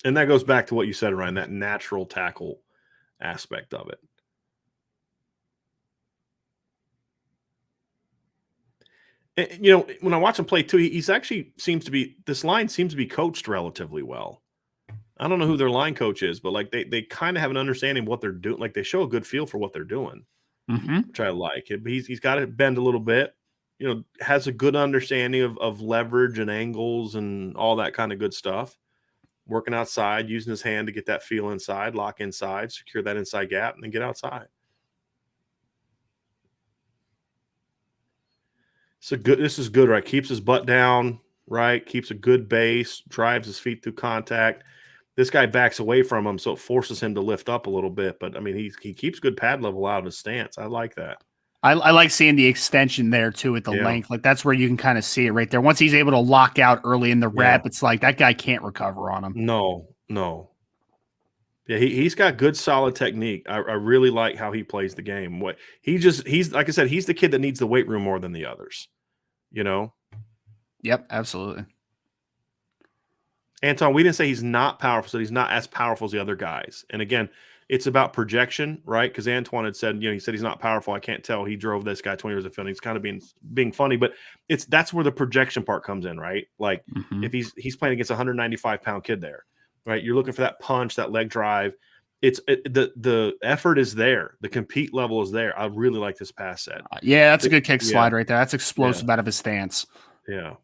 A: And that goes back to what you said, Ryan, that natural tackle aspect of it. And, you know, when I watch him play too, this line seems to be coached relatively well. I don't know who their line coach is, but like they kind of have an understanding of what they're doing. Like they show a good feel for what they're doing, which I like. He's got to bend a little bit, you know, has a good understanding of leverage and angles and all that kind of good stuff. Working outside, using his hand to get that feel inside, lock inside, secure that inside gap, and then get outside. This is good, right? Keeps his butt down, right? Keeps a good base, drives his feet through contact. This guy backs away from him, so it forces him to lift up a little bit. But, I mean, he keeps good pad level out of his stance. I like that.
B: I like seeing the extension there, too, at the length. Like, that's where you can kind of see it right there. Once he's able to lock out early in the rep, it's like that guy can't recover on him.
A: No. Yeah, he's got good, solid technique. I really like how he plays the game. He's like I said, he's the kid that needs the weight room more than the others, you know?
B: Yep, absolutely.
A: Anton, we didn't say he's not powerful, so he's not as powerful as the other guys. And again, it's about projection, right? Because Antoine had said, he said he's not powerful. I can't tell. He drove this guy 20 years of film. He's kind of being funny, but that's where the projection part comes in, right? Like if he's playing against a 195-pound kid there, right? You're looking for that punch, that leg drive. The effort is there. The compete level is there. I really like this pass set.
B: Yeah, that's a good kick slide right there. That's explosive out of his stance.
A: Yeah.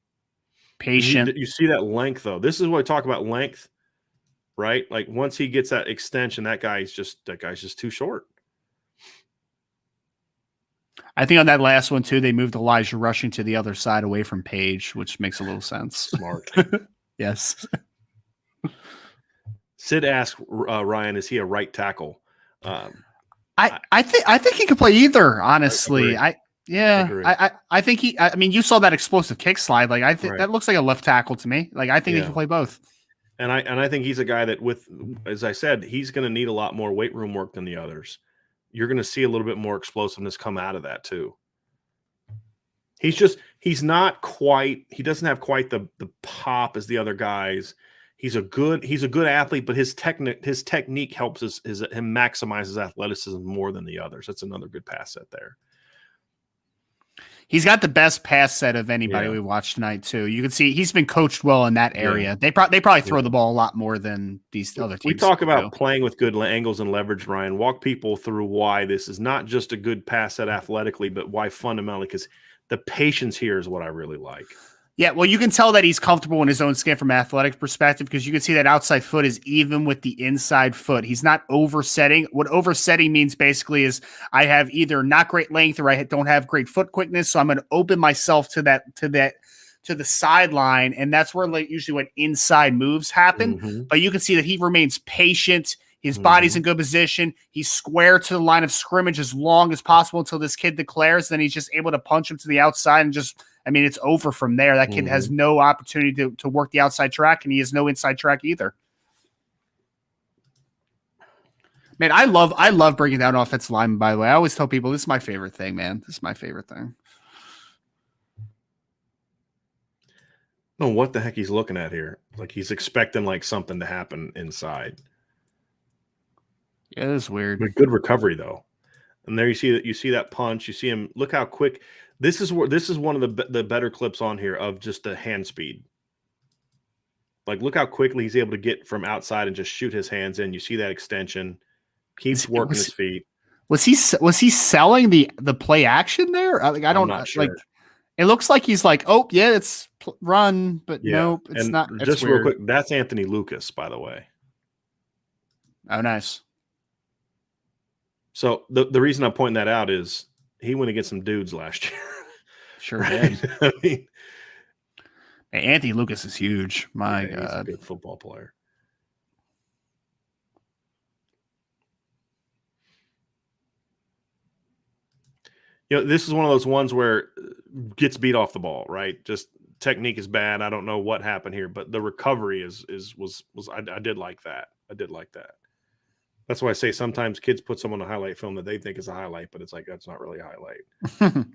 B: Patient.
A: You see that length, though. This is what I talk about, length. Right? Like once he gets that extension, that guy's just too short.
B: I think on that last one too, they moved Elijah Rushing to the other side away from Page, which makes a little sense.
A: Smart.
B: Yes.
A: Sid asked Ryan, is he a right tackle?
B: I think he could play either, honestly. I think I mean, you saw that explosive kick slide. Like I think that looks like a left tackle to me. Like I think he can play both.
A: And I think he's a guy that as I said, he's going to need a lot more weight room work than the others. You're going to see a little bit more explosiveness come out of that too. He doesn't have quite the pop as the other guys. He's a good athlete, but his technique helps him maximize his athleticism more than the others. That's another good pass set there.
B: He's got the best pass set of anybody we watched tonight too. You can see he's been coached well in that area. They probably throw the ball a lot more than these other teams.
A: We talk about playing with good angles and leverage, Ryan. Walk people through why this is not just a good pass set athletically, but why fundamentally, because the patience here is what I really like.
B: Yeah, well, you can tell that he's comfortable in his own skin from an athletic perspective because you can see that outside foot is even with the inside foot. He's not oversetting. What oversetting means basically is I have either not great length or I don't have great foot quickness, so I'm going to open myself to the sideline, and that's where usually when inside moves happen. But you can see that he remains patient. His body's in good position. He's square to the line of scrimmage as long as possible until this kid declares. Then he's just able to punch him to the outside and it's over from there. That kid has no opportunity to work the outside track, and he has no inside track either. Man, I love breaking down offensive linemen, by the way. I always tell people this is my favorite thing, man. This is my favorite thing.
A: I don't know what the heck he's looking at here. Like he's expecting like something to happen inside.
B: Yeah, that's weird.
A: But good recovery though. And there you see that punch. You see him. Look how quick. This is one of the better clips on here of just the hand speed. Like, look how quickly he's able to get from outside and just shoot his hands in. You see that extension. Keeps working his feet.
B: Was he selling the play action there? Like, I
A: I'm
B: don't
A: not sure.
B: like. It looks like he's like, oh yeah, it's run, but
A: Yeah.
B: nope, it's
A: And
B: not.
A: Just
B: weird.
A: real quick, that's Anthony Lucas, by the way.
B: Oh, nice.
A: So the reason I'm pointing that out is he went against some dudes last year.
B: Sure did.
A: I mean,
B: Hey, Anthony Lucas is huge. My God,
A: he's a good football player. This is one of those ones where gets beat off the ball, right? Just technique is bad. I don't know what happened here, but the recovery was I did like that. I did like that. That's why I say sometimes kids put someone on a highlight film that they think is a highlight, but it's like that's not really a highlight.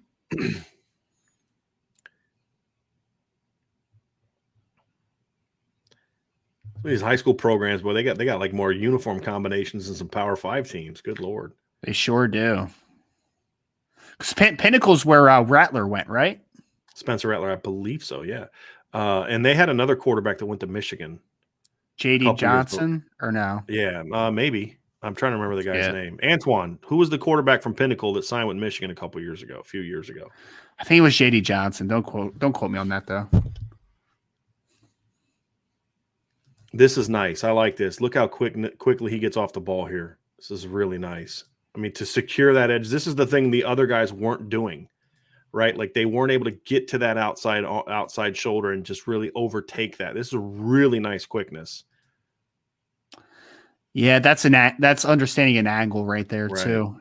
A: These high school programs, boy, they got like more uniform combinations than some Power 5 teams. Good Lord.
B: They sure do. Because Pinnacle's where Rattler went, right?
A: Spencer Rattler, I believe so, yeah. And they had another quarterback that went to Michigan.
B: J.D. Johnson, or no?
A: Yeah, maybe. I'm trying to remember the guy's name. Antoine, who was the quarterback from Pinnacle that signed with Michigan a few years ago.
B: I think it was J.D. Johnson. Don't quote me on that, though.
A: This is nice. I like this. Look how quickly he gets off the ball here. This is really nice. I mean, to secure that edge, this is the thing the other guys weren't doing, right? Like they weren't able to get to that outside shoulder and just really overtake that. This is a really nice quickness.
B: Yeah, that's understanding an angle right there, too.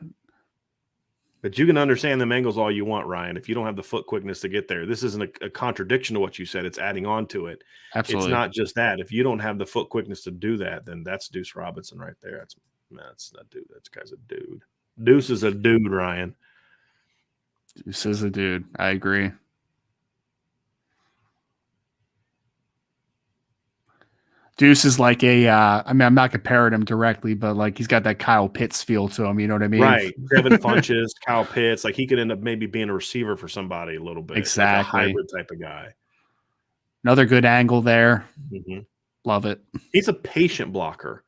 A: But you can understand them angles all you want, Ryan. If you don't have the foot quickness to get there, this isn't a contradiction to what you said. It's adding on to it.
B: Absolutely.
A: It's not just that. If you don't have the foot quickness to do that, then that's Deuce Robinson right there. That's not dude. That guy's a dude. Deuce is a dude, Ryan.
B: Deuce is a dude. I agree. Deuce is like I mean, I'm not comparing him directly, but like he's got that Kyle Pitts feel to him. You know what I mean?
A: Right. Devin Funches, Kyle Pitts. Like he could end up maybe being a receiver for somebody a little bit.
B: Exactly.
A: Like a hybrid type of guy.
B: Another good angle there.
A: Mm-hmm.
B: Love it.
A: He's a patient blocker,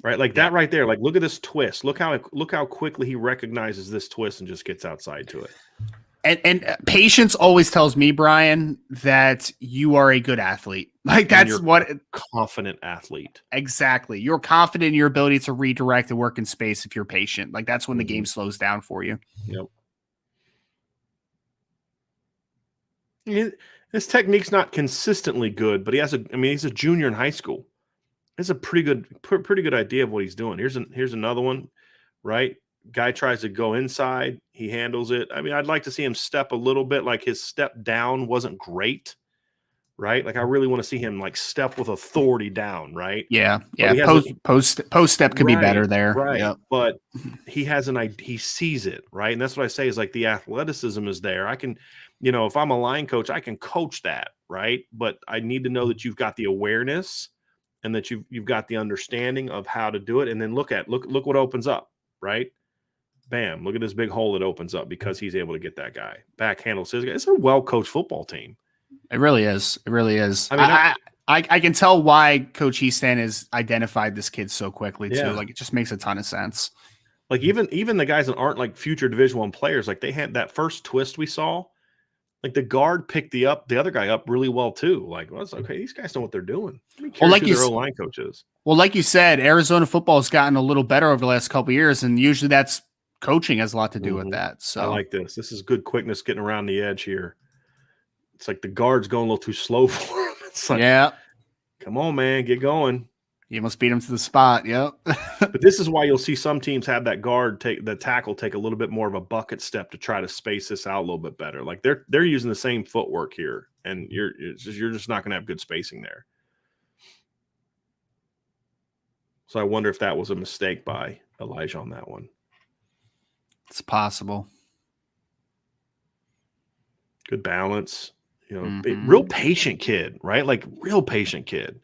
A: right? Like that right there. Like look at this twist. Look how quickly he recognizes this twist and just gets outside to it.
B: And patience always tells me, Brian, that you are a good athlete. Like that's what
A: confident athlete.
B: Exactly. You're confident in your ability to redirect and work in space if you're patient. Like that's when the game slows down for you.
A: Yep. His technique's not consistently good, but he's a junior in high school. It's a pretty good idea of what he's doing. Here's another one, right? Guy tries to go inside. He handles it. I mean, I'd like to see him step a little bit. Like his step down wasn't great, right? Like I really want to see him like step with authority down, right?
B: Yeah. Post step could be better there,
A: right?
B: Yep.
A: But he sees it, right? And that's what I say is like the athleticism is there. I can, if I'm a line coach, I can coach that, right? But I need to know that you've got the awareness and that you've got the understanding of how to do it. And then look what opens up, right? Bam, look at this big hole that opens up because he's able to get that guy. Back handles his guy. It's a well-coached football team.
B: It really is. It really is.
A: I mean,
B: I can tell why Coach Easton has identified this kid so quickly, too.
A: Yeah.
B: Like, it just makes a ton of sense.
A: Like, even the guys that aren't, like, future Division I players, like, they had that first twist we saw. Like, the guard picked the other guy up really well, too. Like, well, it's okay. These guys know what they're doing. Well, like their O-line coaches.
B: Well, like you said, Arizona football has gotten a little better over the last couple of years, and usually that's coaching has a lot to do with that. So
A: I like this. This is good quickness getting around the edge here. It's like the guard's going a little too slow for him. It's like,
B: yeah,
A: come on, man, get going.
B: You must beat him to the spot. Yep.
A: But this is why you'll see some teams have that tackle take a little bit more of a bucket step to try to space this out a little bit better. Like they're using the same footwork here, and you're just not going to have good spacing there. So I wonder if that was a mistake by Elijah on that one.
B: It's possible.
A: Good balance, real patient kid, right? Like real patient kid.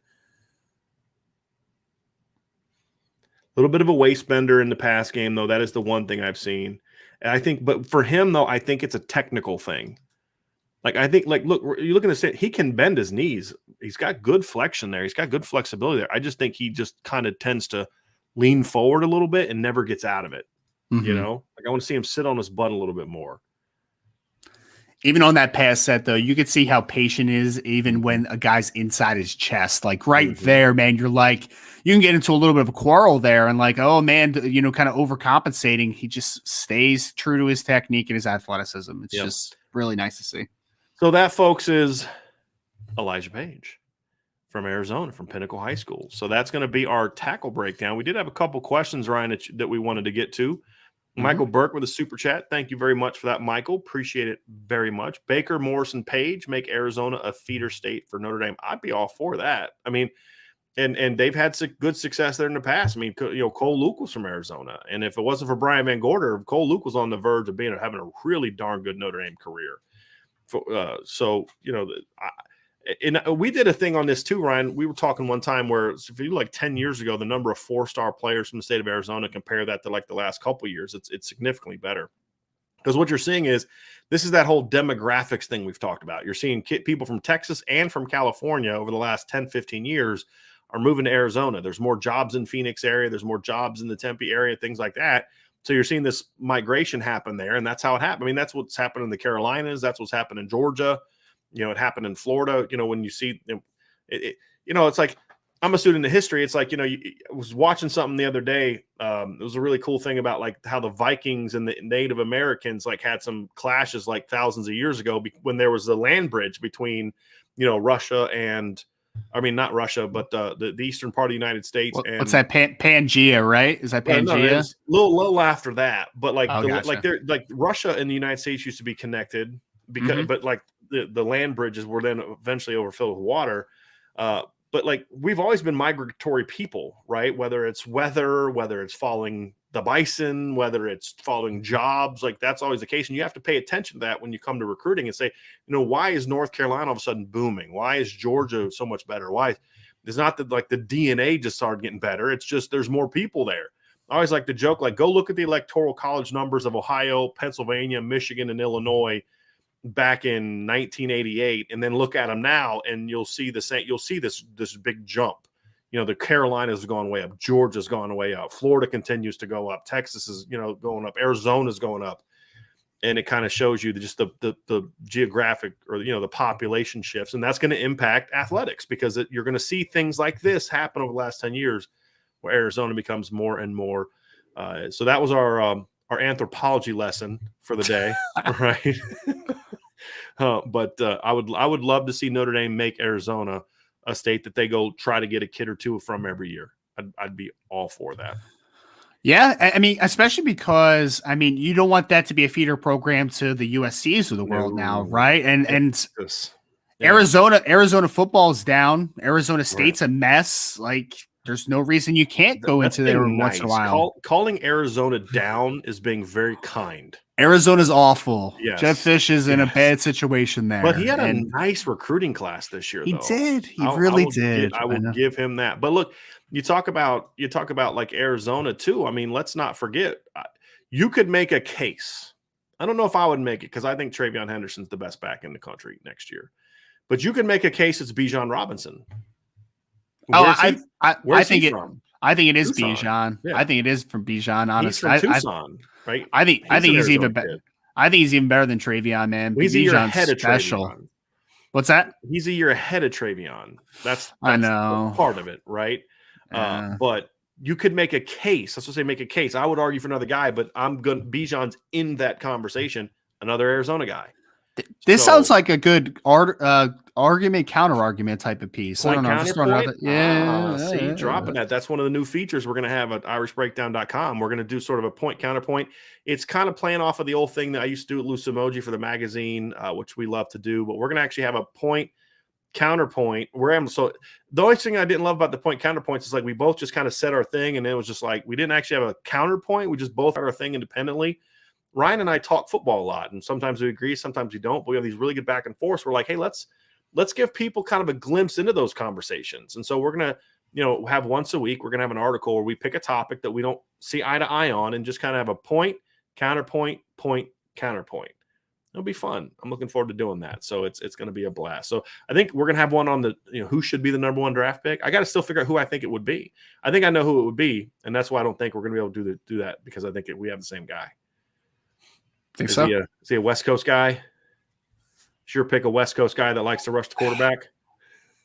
A: A little bit of a waist bender in the pass game, though. That is the one thing I've seen. And I think, but for him, though, I think it's a technical thing. Like, I think, like, look, you're looking at it, he can bend his knees. He's got good flexion there. He's got good flexibility there. I just think he just kind of tends to lean forward a little bit and never gets out of it.
B: Mm-hmm.
A: You know, like I want to see him sit on his butt a little bit more.
B: Even on that pass set, though, you could see how patient is even when a guy's inside his chest. Like right there, man, you're like, you can get into a little bit of a quarrel there and like, oh, man, you know, kind of overcompensating. He just stays true to his technique and his athleticism. It's just really nice to see.
A: So that, folks, is Elijah Page from Arizona, from Pinnacle High School. So that's going to be our tackle breakdown. We did have a couple questions, Ryan, that we wanted to get to. Michael Burke with a super chat. Thank you very much for that, Michael. Appreciate it very much. Baker, Morrison, Page make Arizona a feeder state for Notre Dame. I'd be all for that. I mean, and they've had good success there in the past. I mean, you know, Cole Luke was from Arizona, and if it wasn't for Brian Van Gorder, Cole Luke was on the verge of having a really darn good Notre Dame career. So you know, and we did a thing on this too, Ryan. We were talking one time where if you like 10 years ago, the number of 4-star players from the state of Arizona, compare that to like the last couple of years, it's significantly better. Because what you're seeing is this is that whole demographics thing we've talked about. You're seeing people from Texas and from California over the last 10, 15 years are moving to Arizona. There's more jobs in Phoenix area. There's more jobs in the Tempe area, things like that. So you're seeing this migration happen there, and that's how it happened. I mean, that's what's happened in the Carolinas. That's what's happened in Georgia. You know, it happened in Florida. You know, when you see it, you know, it's like, I'm a student of history. It's like, you know, I was watching something the other day. It was a really cool thing about like how the Vikings and the Native Americans like had some clashes like thousands of years ago when there was the land bridge between, you know, Russia and, I mean, not Russia, but the eastern part of the United States.
B: What's that? Pangea, right? Is that Pangea?
A: No, it was a little after that, but like,
B: gotcha.
A: like Russia and the United States used to be connected because, but like the land bridges were then eventually overfilled with water. But like, we've always been migratory people, right? Whether it's weather, whether it's following the bison, whether it's following jobs, like that's always the case. And you have to pay attention to that when you come to recruiting and say, you know, why is North Carolina all of a sudden booming? Why is Georgia so much better? Why? It's not that like the DNA just started getting better. It's just there's more people there. I always like to joke, like, go look at the electoral college numbers of Ohio, Pennsylvania, Michigan, and Illinois back in 1988, and then look at them now, and you'll see the same. You'll see this big jump. You know, the Carolinas have gone way up, Georgia's gone way up, Florida continues to go up, Texas is, you know, going up, Arizona's going up, and it kind of shows you just the geographic, or, you know, the population shifts, and that's going to impact athletics because you're going to see things like this happen over the last 10 years, where Arizona becomes more and more. So that was our anthropology lesson for the day, right? But I would love to see Notre Dame make Arizona a state that they go try to get a kid or two from every year. I'd be all for that.
B: Yeah, I mean, especially because, I mean, you don't want that to be a feeder program to the USCs of the world now, right? And Arizona football is down. Arizona State's a mess. Like, there's no reason you can't go into there once in a while.
A: Calling Arizona down is being very kind.
B: Arizona's awful.
A: Yes.
B: Jeff Fish is in a bad situation there.
A: But he had a nice recruiting class this year,
B: he
A: though.
B: Did. He really did.
A: I will give him that. But look, you talk about like Arizona too. I mean, let's not forget, you could make a case. I don't know if I would make it because I think Travion Henderson's the best back in the country next year. But you could make a case it's Bijan Robinson.
B: I think it is
A: Tucson.
B: Bijan. Yeah. I think it is from Bijan. Honestly,
A: he's from Tucson, right?
B: I think he's even better. I think he's even better than Travion, man.
A: He's a year ahead of Travion.
B: What's that?
A: He's a year ahead of Travion. That's
B: I know
A: part of it, right? But you could make a case. Let's just say make a case. I would argue for another guy, but Bijan's in that conversation. Another Arizona guy.
B: This sounds like a good argument, counter argument type of piece. I don't know.
A: Dropping that. That's one of the new features we're going to have at irishbreakdown.com. We're going to do sort of a point counterpoint. It's kind of playing off of the old thing that I used to do at Loose Emoji for the magazine, which we love to do. But we're going to actually have a point counterpoint. So the only thing I didn't love about the point counterpoints is like we both just kind of said our thing, and it was just like we didn't actually have a counterpoint. We just both had our thing independently. Ryan and I talk football a lot, and sometimes we agree, sometimes we don't, but we have these really good back and forths. We're like, hey, let's give people kind of a glimpse into those conversations. And so we're going to, have once a week, we're going to have an article where we pick a topic that we don't see eye to eye on and just kind of have a point, counterpoint, point, counterpoint. It'll be fun. I'm looking forward to doing that. So it's going to be a blast. So I think we're going to have one on the, who should be the number 1 draft pick. I got to still figure out who I think it would be. I think I know who it would be, and that's why I don't think we're going to be able to do that, because I think we have the same guy.
B: Think so?
A: Is he a West Coast guy? Sure, pick a West Coast guy that likes to rush the quarterback.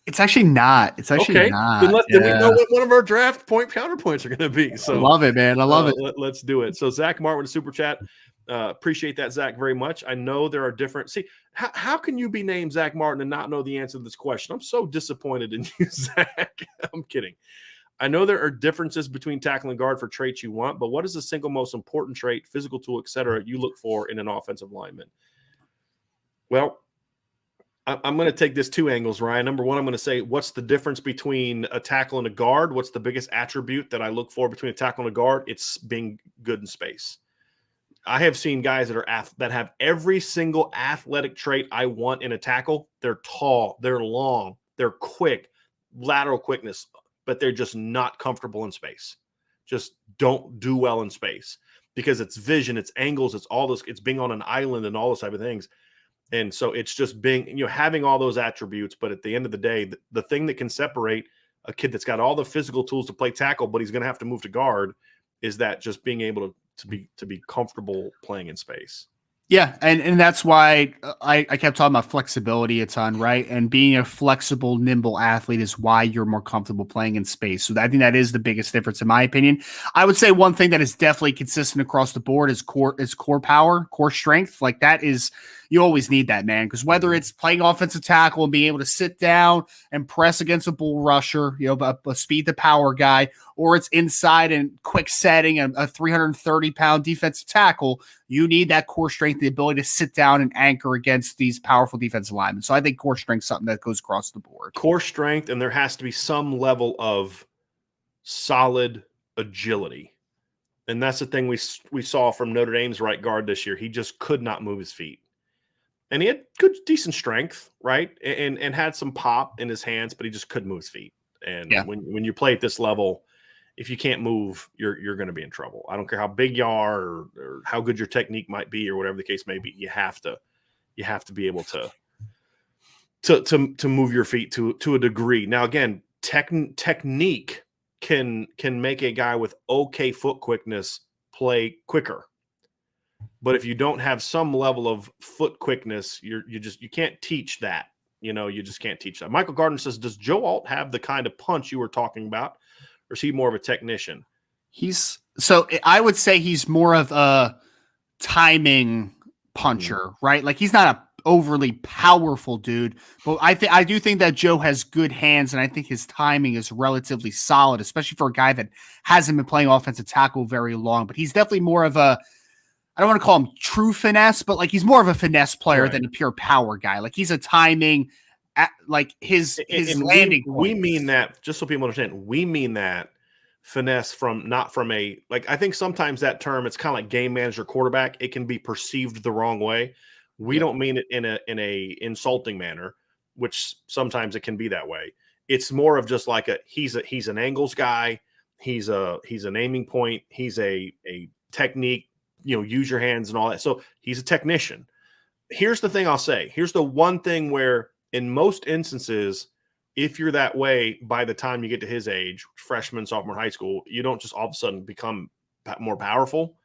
B: It's actually not. It's actually not.
A: Then we know what one of our draft counterpoints are going to be. So
B: I love it, man. I love it.
A: Let's do it. So Zach Martin, super chat. Appreciate that, Zach, very much. I know there are different. See, how can you be named Zach Martin and not know the answer to this question? I'm so disappointed in you, Zach. I'm kidding. I know there are differences between tackle and guard for traits you want, but what is the single most important trait, physical tool, etc., you look for in an offensive lineman? Well, I'm going to take this 2 angles, Ryan. Number 1, I'm going to say, what's the difference between a tackle and a guard? What's the biggest attribute that I look for between a tackle and a guard? It's being good in space. I have seen guys that have every single athletic trait I want in a tackle. They're tall, they're long, they're quick, lateral quickness, but they're just not comfortable in space. Just don't do well in space because it's vision, it's angles, it's all this, it's being on an island and all those type of things. And so it's just being, having all those attributes. But at the end of the day, the thing that can separate a kid that's got all the physical tools to play tackle, but he's going to have to move to guard, is that just being able to be comfortable playing in space.
B: Yeah, and that's why I kept talking about flexibility a ton, right? And being a flexible, nimble athlete is why you're more comfortable playing in space. So I think that is the biggest difference, in my opinion. I would say one thing that is definitely consistent across the board is core power, core strength. Like that is, you always need that, man. Because whether it's playing offensive tackle and being able to sit down and press against a bull rusher, a speed to power guy, or it's inside and quick setting a 330-pound defensive tackle, you need that core strength, the ability to sit down and anchor against these powerful defensive linemen. So I think core strength is something that goes across the board.
A: Core strength, and there has to be some level of solid agility. And that's the thing we saw from Notre Dame's right guard this year. He just could not move his feet. And he had decent strength, right? And had some pop in his hands, but he just couldn't move his feet. And when you play at this level, if you can't move, you're going to be in trouble. I don't care how big you are or how good your technique might be or whatever the case may be. You have to be able to move your feet to a degree. Now, again, technique can make a guy with okay foot quickness play quicker. But if you don't have some level of foot quickness, you can't teach that. You just can't teach that. Michael Gardner says, does Joe Alt have the kind of punch you were talking about, or is he more of a technician?
B: I would say he's more of a timing puncher, right? Like he's not a overly powerful dude, but I do think that Joe has good hands, and I think his timing is relatively solid, especially for a guy that hasn't been playing offensive tackle very long. But he's definitely more of a, I don't want to call him true finesse, but like he's more of a finesse player than a pure power guy. Like he's a timing, like his landing point.
A: We mean that, just so people understand, we mean that finesse not from a, like, I think sometimes that term, it's kind of like game manager quarterback. It can be perceived the wrong way. We don't mean it in a insulting manner, which sometimes it can be that way. It's more of just like he's an angles guy. He's an aiming point. He's a technique, use your hands and all that. So he's a technician. Here's the thing I'll say. Here's the one thing where in most instances, if you're that way, by the time you get to his age, freshman, sophomore, high school, you don't just all of a sudden become more powerful.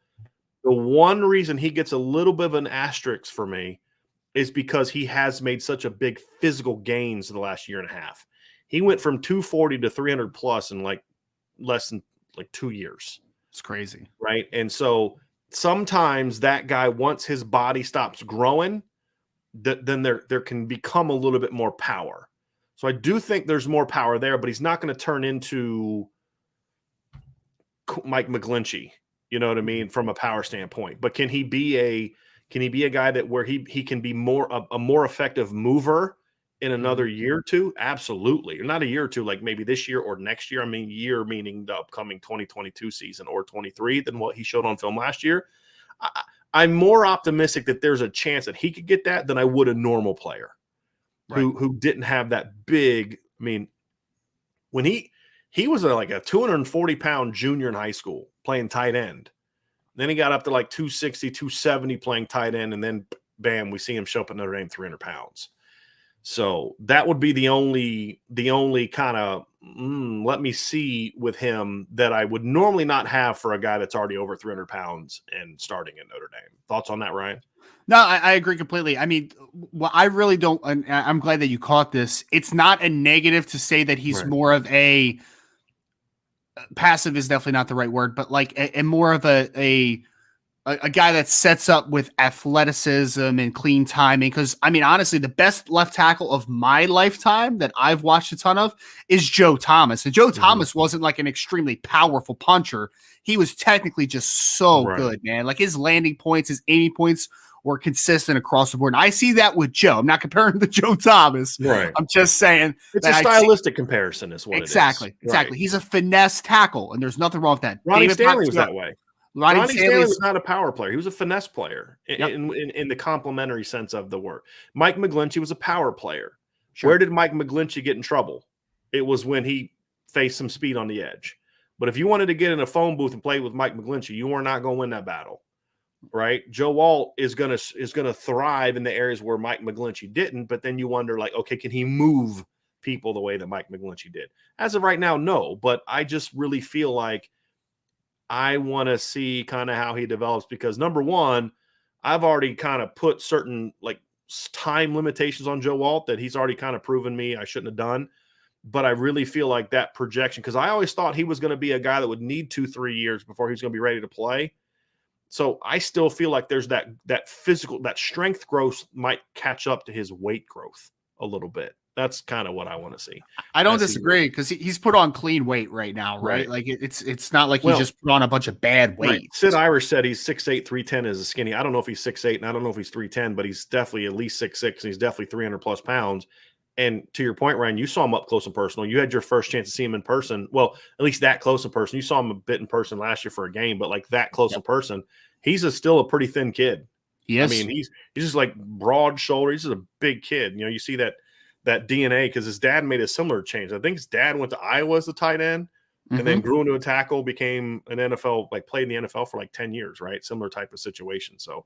A: The one reason he gets a little bit of an asterisk for me is because he has made such a big physical gains in the last year and a half. He went from 240 to 300 plus in like less than like 2 years.
B: It's crazy.
A: Right. And so sometimes that guy, once his body stops growing, then there can become a little bit more power. So I do think there's more power there, but he's not going to turn into Mike McGlinchey, you know what I mean, from a power standpoint. But can he be a guy that where he can be a more effective mover in another year or two? Absolutely. Not a year or two, like maybe this year or next year. I mean, year meaning the upcoming 2022 season or 23 than what he showed on film last year. I'm more optimistic that there's a chance that he could get that than I would a normal player. Right. Who didn't have that big. I mean, when he was like a 240-pound junior in high school playing tight end. Then he got up to like 260, 270 playing tight end, and then bam, we see him show up at Notre Dame 300 pounds. So that would be the only kind of let me see with him that I would normally not have for a guy that's already over 300 pounds and starting at Notre Dame. Thoughts on that, Ryan?
B: No, I agree completely. I mean, well, I really don't. And I'm glad that you caught this. It's not a negative to say that he's more of a passive is definitely not the right word, but like a more of a guy that sets up with athleticism and clean timing. Because, I mean, honestly, the best left tackle of my lifetime that I've watched a ton of is Joe Thomas. And Joe Thomas wasn't like an extremely powerful puncher. He was technically just so good, man. Like his landing points, his aiming points were consistent across the board. And I see that with Joe. I'm not comparing to Joe Thomas.
A: Right.
B: I'm just saying.
A: It's a stylistic comparison is what
B: exactly, it is. Exactly. Right. He's a finesse tackle, and there's nothing wrong with that.
A: Ronnie Stanley was that way. Ronnie Stanley was not a power player. He was a finesse player in the complimentary sense of the word. Mike McGlinchey was a power player. Sure. Where did Mike McGlinchey get in trouble? It was when he faced some speed on the edge. But if you wanted to get in a phone booth and play with Mike McGlinchey, you were not going to win that battle, right? Joe Walt is going to thrive in the areas where Mike McGlinchey didn't. But then you wonder, like, okay, can he move people the way that Mike McGlinchey did? As of right now, no. But I just really feel like I want to see kind of how he develops because, number one, I've already kind of put certain like time limitations on Joe Walt that he's already kind of proven me I shouldn't have done. But I really feel like that projection, because I always thought he was going to be a guy that would need 2-3 years before he's going to be ready to play. So I still feel like there's that physical, that strength growth might catch up to his weight growth a little bit. That's kind of what I want to see.
B: I don't disagree because he's put on clean weight right now, right? Like it's not like he just put on a bunch of bad weight.
A: Right. Sid Irish said he's 6'8", 310 is a skinny. I don't know if he's 6'8", and I don't know if he's 310, but he's definitely at least 6'6", and he's definitely 300 plus pounds. And to your point, Ryan, you saw him up close and personal. You had your first chance to see him in person. Well, at least that close in person. You saw him a bit in person last year for a game, but like that close in person, he's still a pretty thin kid.
B: Yes.
A: I mean, he's just like broad shoulder. He's just a big kid. You know, you see that DNA because his dad made a similar change. I think his dad went to Iowa as a tight end and then grew into a tackle, became an NFL, like played in the NFL for like 10 years, right? Similar type of situation. So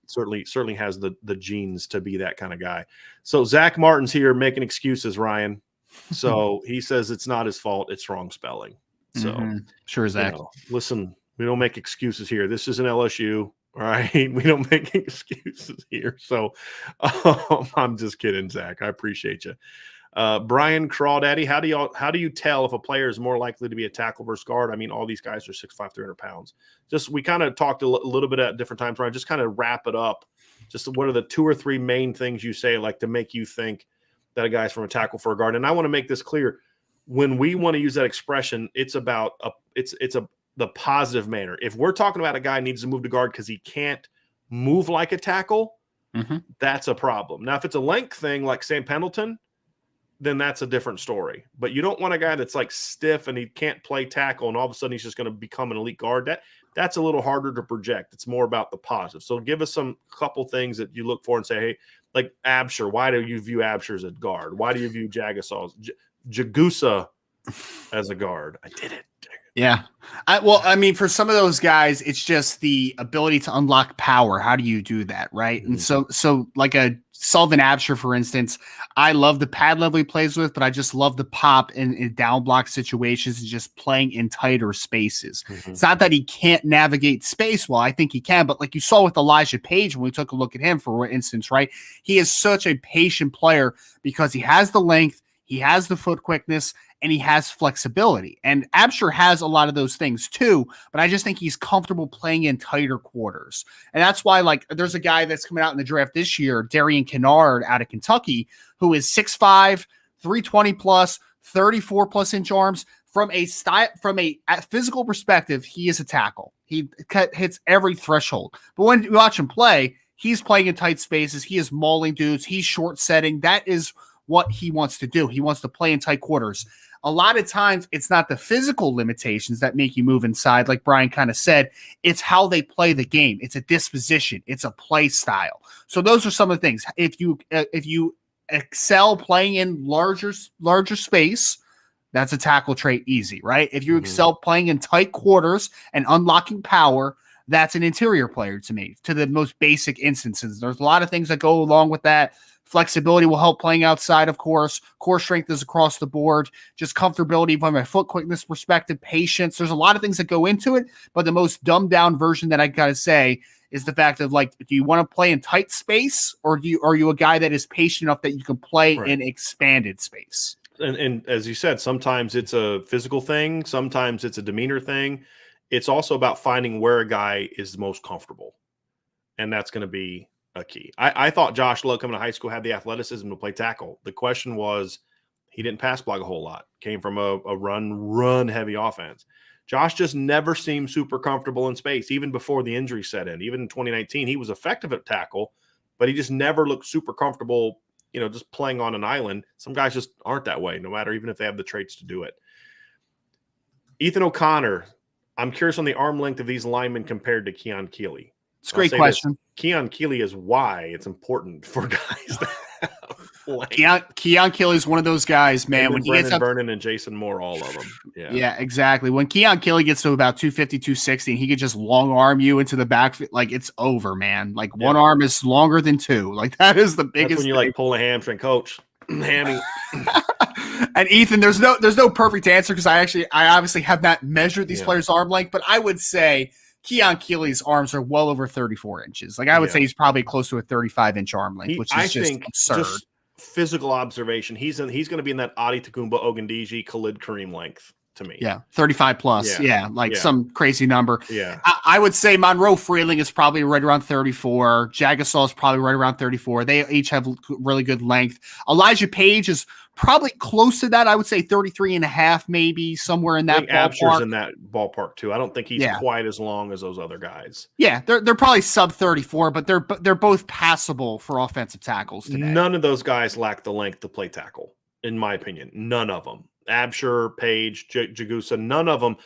A: certainly has the genes to be that kind of guy. So Zach Martin's here making excuses, Ryan. So he says it's not his fault. It's wrong spelling. So
B: sure, Zach.
A: Listen, we don't make excuses here. This isn't LSU. All right. We don't make excuses here. So I'm just kidding, Zach. I appreciate you. Brian Crawdaddy, how do you tell if a player is more likely to be a tackle versus guard? I mean, all these guys are 6'5", 300 pounds. Just we kind of talked a little bit at different times, Ryan. Just kind of wrap it up. Just what are the 2 or 3 main things you say, like to make you think that a guy's from a tackle for a guard? And I want to make this clear. When we want to use that expression, it's about the positive manner. If we're talking about a guy needs to move to guard because he can't move like a tackle, that's a problem. Now, if it's a length thing like Sam Pendleton, then that's a different story. But you don't want a guy that's like stiff and he can't play tackle and all of a sudden he's just going to become an elite guard. That's a little harder to project. It's more about the positive. So give us some couple things that you look for and say, hey, like Absher, why do you view Absher as a guard? Why do you view Jagusa as a guard? I did it.
B: Yeah. I mean, for some of those guys, it's just the ability to unlock power. How do you do that? Right. And so like a Sullivan Hampshire, for instance, I love the pad level he plays with, but I just love the pop in down block situations and just playing in tighter spaces. It's not that he can't navigate space well. I think he can, but like you saw with Elijah Page, when we took a look at him, for instance, right, he is such a patient player because he has the length, he has the foot quickness, and he has flexibility. And Absher has a lot of those things too, but I just think he's comfortable playing in tighter quarters. And that's why, like, there's a guy that's coming out in the draft this year, Darian Kennard out of Kentucky, who is 6'5", 320 plus, 34 plus inch arms. From a physical perspective, he is a tackle. He hits every threshold. But when you watch him play, he's playing in tight spaces. He is mauling dudes. He's short setting. That is what he wants to do. He wants to play in tight quarters. A lot of times it's not the physical limitations that make you move inside, like Brian kind of said. It's how they play the game. It's a disposition. It's a play style. So those are some of the things. If you excel playing in larger space, that's a tackle trait easy, right? If you excel playing in tight quarters and unlocking power, that's an interior player to me, to the most basic instances. There's a lot of things that go along with that. Flexibility will help playing outside, of course. Core strength is across the board. Just comfortability from a foot quickness perspective, patience. There's a lot of things that go into it, but the most dumbed down version that I gotta say is the fact of, like, do you want to play in tight space, or are you a guy that is patient enough that you can play in expanded space?
A: And as you said, sometimes it's a physical thing, sometimes it's a demeanor thing. It's also about finding where a guy is most comfortable, and that's going to be a key. I thought Josh Lowe coming to high school had the athleticism to play tackle. The question was, he didn't pass block a whole lot. Came from a run heavy offense. Josh just never seemed super comfortable in space, even before the injury set in. Even in 2019, he was effective at tackle, but he just never looked super comfortable, just playing on an island. Some guys just aren't that way, no matter even if they have the traits to do it. Ethan O'Connor, I'm curious on the arm length of these linemen compared to Keon Keeley.
B: It's a great question.
A: Keon Keeley is why it's important for guys to
B: have Keon Keeley is one of those guys, man. When he
A: Brennan
B: gets up,
A: Vernon and Jason Moore, all of them.
B: Yeah, exactly. When Keon Keeley gets to about 250, 260, and he could just long arm you into the backfield, like, it's over, man. Like, one arm is longer than two. Like, that is the biggest.
A: That's when you like pull a hamstring, coach. Hammy.
B: And Ethan, there's no perfect answer, because I obviously have not measured these players' arm length, but I would say Keon Keeley's arms are well over 34 inches. Like, I would say he's probably close to a 35-inch arm length, which is just absurd.
A: Just physical observation, he's going to be in that Adi Tagumba Ogundiji Khalid Kareem length to me.
B: Yeah, 35 plus. Some crazy number.
A: Yeah.
B: I would say Monroe Frailing is probably right around 34. Jagusa is probably right around 34. They each have really good length. Elijah Page is probably close to that. I would say 33 and a half, maybe somewhere in that ballpark.
A: Absher's in that ballpark too. I don't think he's quite as long as those other guys.
B: Yeah, they're probably sub 34, but they're both passable for offensive tackles today.
A: None of those guys lack the length to play tackle, in my opinion. None of them. Absher, Page, Jagusa, none of them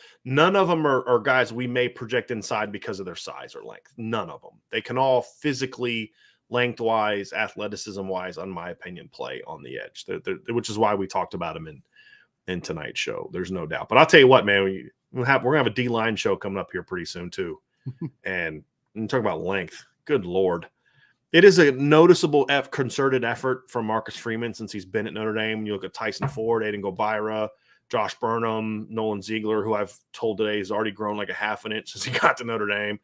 A: are guys we may project inside because of their size or length. None of them. They can all physically, lengthwise, athleticism-wise, in my opinion, play on the edge, which is why we talked about them in tonight's show. There's no doubt. But I'll tell you what, man, we're going to have a D-line show coming up here pretty soon too. And talk about length. Good Lord. It is a noticeable concerted effort from Marcus Freeman since he's been at Notre Dame. You look at Tyson Ford, Aiden Gobira, Josh Burnham, Nolan Ziegler, who I've told today has already grown like a half an inch since he got to Notre Dame.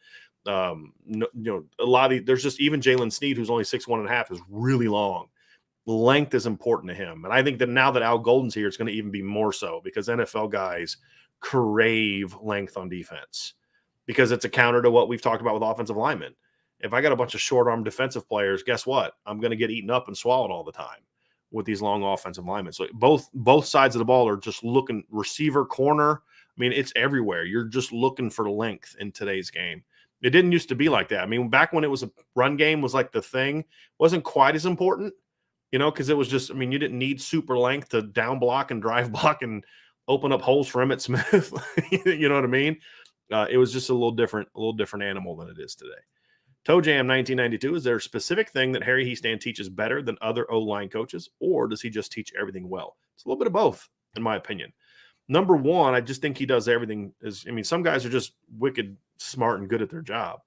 A: A lot of there's just even Jalen Sneed, who's only 6'1.5", is really long. Length is important to him. And I think that now that Al Golden's here, it's going to even be more so, because NFL guys crave length on defense, because it's a counter to what we've talked about with offensive linemen. If I got a bunch of short-arm defensive players, guess what? I'm going to get eaten up and swallowed all the time with these long offensive linemen. So both sides of the ball are just looking, receiver, corner. I mean, it's everywhere. You're just looking for length in today's game. It didn't used to be like that. I mean, back when it was a run game was like the thing, wasn't quite as important, because it was just, I mean, you didn't need super length to down block and drive block and open up holes for Emmitt Smith. You know what I mean? It was just a little different animal than it is today. Toe Jam 1992, is there a specific thing that Harry Hiestand teaches better than other O-line coaches, or does he just teach everything well? It's a little bit of both, in my opinion. Number one, I just think he does everything. Some guys are just wicked smart and good at their job.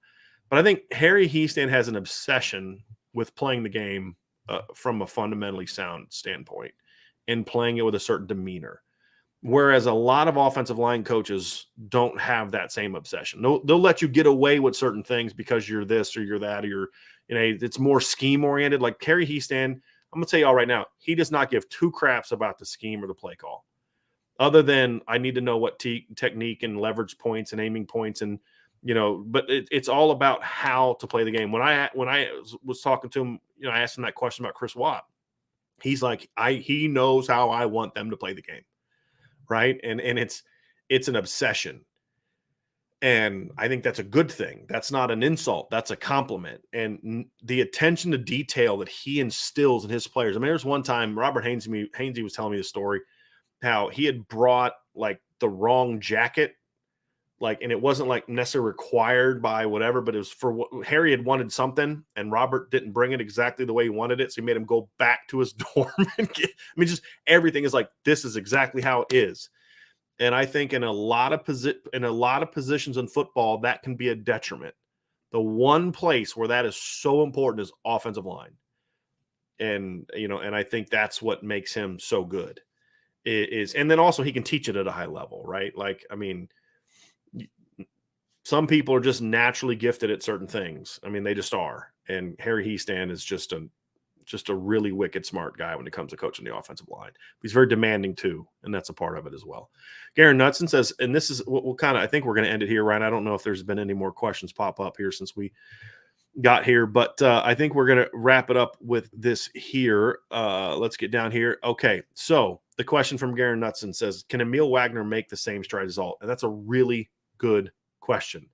A: But I think Harry Hiestand has an obsession with playing the game from a fundamentally sound standpoint and playing it with a certain demeanor. Whereas a lot of offensive line coaches don't have that same obsession. They'll let you get away with certain things because you're this or you're that, or it's more scheme oriented. Like Harry Hiestand, I'm going to tell you all right now, he does not give two craps about the scheme or the play call, other than I need to know what technique and leverage points and aiming points and but it's all about how to play the game. When I was talking to him, I asked him that question about Chris Watt. He's like, he knows how I want them to play the game. Right. And it's an obsession. And I think that's a good thing. That's not an insult. That's a compliment. And the attention to detail that he instills in his players. I mean, there's one time Robert Hainsey was telling me the story, how he had brought like the wrong jacket, and it wasn't like necessarily required by whatever, but it was for what Harry had wanted something, and Robert didn't bring it exactly the way he wanted it. So he made him go back to his dorm and just everything is like, this is exactly how it is. And I think in a lot of positions in football, that can be a detriment. The one place where that is so important is offensive line. And, and I think that's what makes him so good and then also he can teach it at a high level, right? Like, I mean, some people are just naturally gifted at certain things. I mean, they just are. And Harry Hiestand is just a really wicked smart guy when it comes to coaching the offensive line. He's very demanding too, and that's a part of it as well. Garen Knudsen says, and this is we'll kind of, I think we're going to end it here, Ryan. I don't know if there's been any more questions pop up here since we got here, but I think we're going to wrap it up with this here. Let's get down here. Okay, so the question from Garen Knudsen says, can Emil Wagner make the same strides as Alt? And that's a really good question.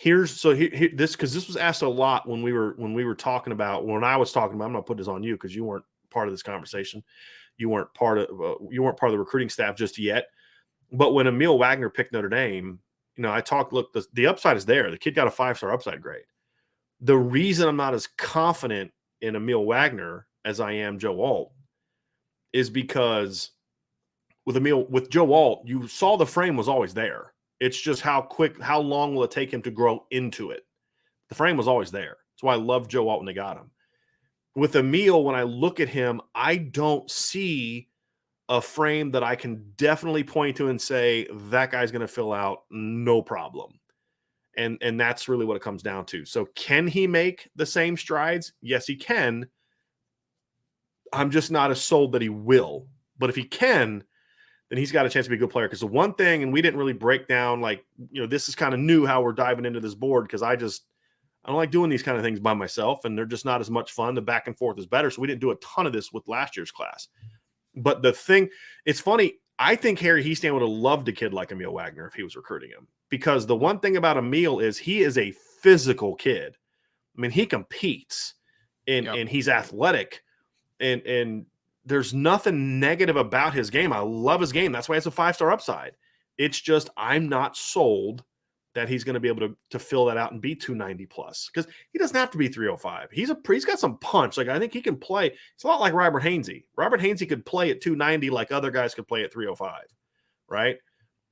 A: This because this was asked a lot when I was talking about, I'm going to put this on you because you weren't part of this conversation. You weren't part of the recruiting staff just yet. But when Emil Wagner picked Notre Dame, I talked, look, the upside is there. The kid got a 5-star upside grade. The reason I'm not as confident in Emil Wagner as I am Joe Alt is because with Joe Alt, you saw the frame was always there. It's just how long will it take him to grow into it? The frame was always there. That's why I love Joe Alt when they got him. With Emil, when I look at him, I don't see a frame that I can definitely point to and say, that guy's going to fill out no problem. And that's really what it comes down to. So can he make the same strides? Yes, he can. I'm just not as sold that he will. But if he can, then he's got a chance to be a good player. Because the one thing, and we didn't really break down, like, this is kind of new how we're diving into this board, because I don't like doing these kind of things by myself, and they're just not as much fun. The back and forth is better. So we didn't do a ton of this with last year's class. But the thing, it's funny, I think Harry Hiestand would have loved a kid like Emil Wagner if he was recruiting him. Because the one thing about Emil is he is a physical kid. I mean, he competes and he's athletic, and there's nothing negative about his game. I love his game. That's why it's a 5-star upside. It's just I'm not sold that he's going to be able to fill that out and be 290 plus, because he doesn't have to be 305. He's got some punch. Like, I think he can play. It's a lot like Robert Hainsey. Robert Hainsey could play at 290 like other guys could play at 305, right?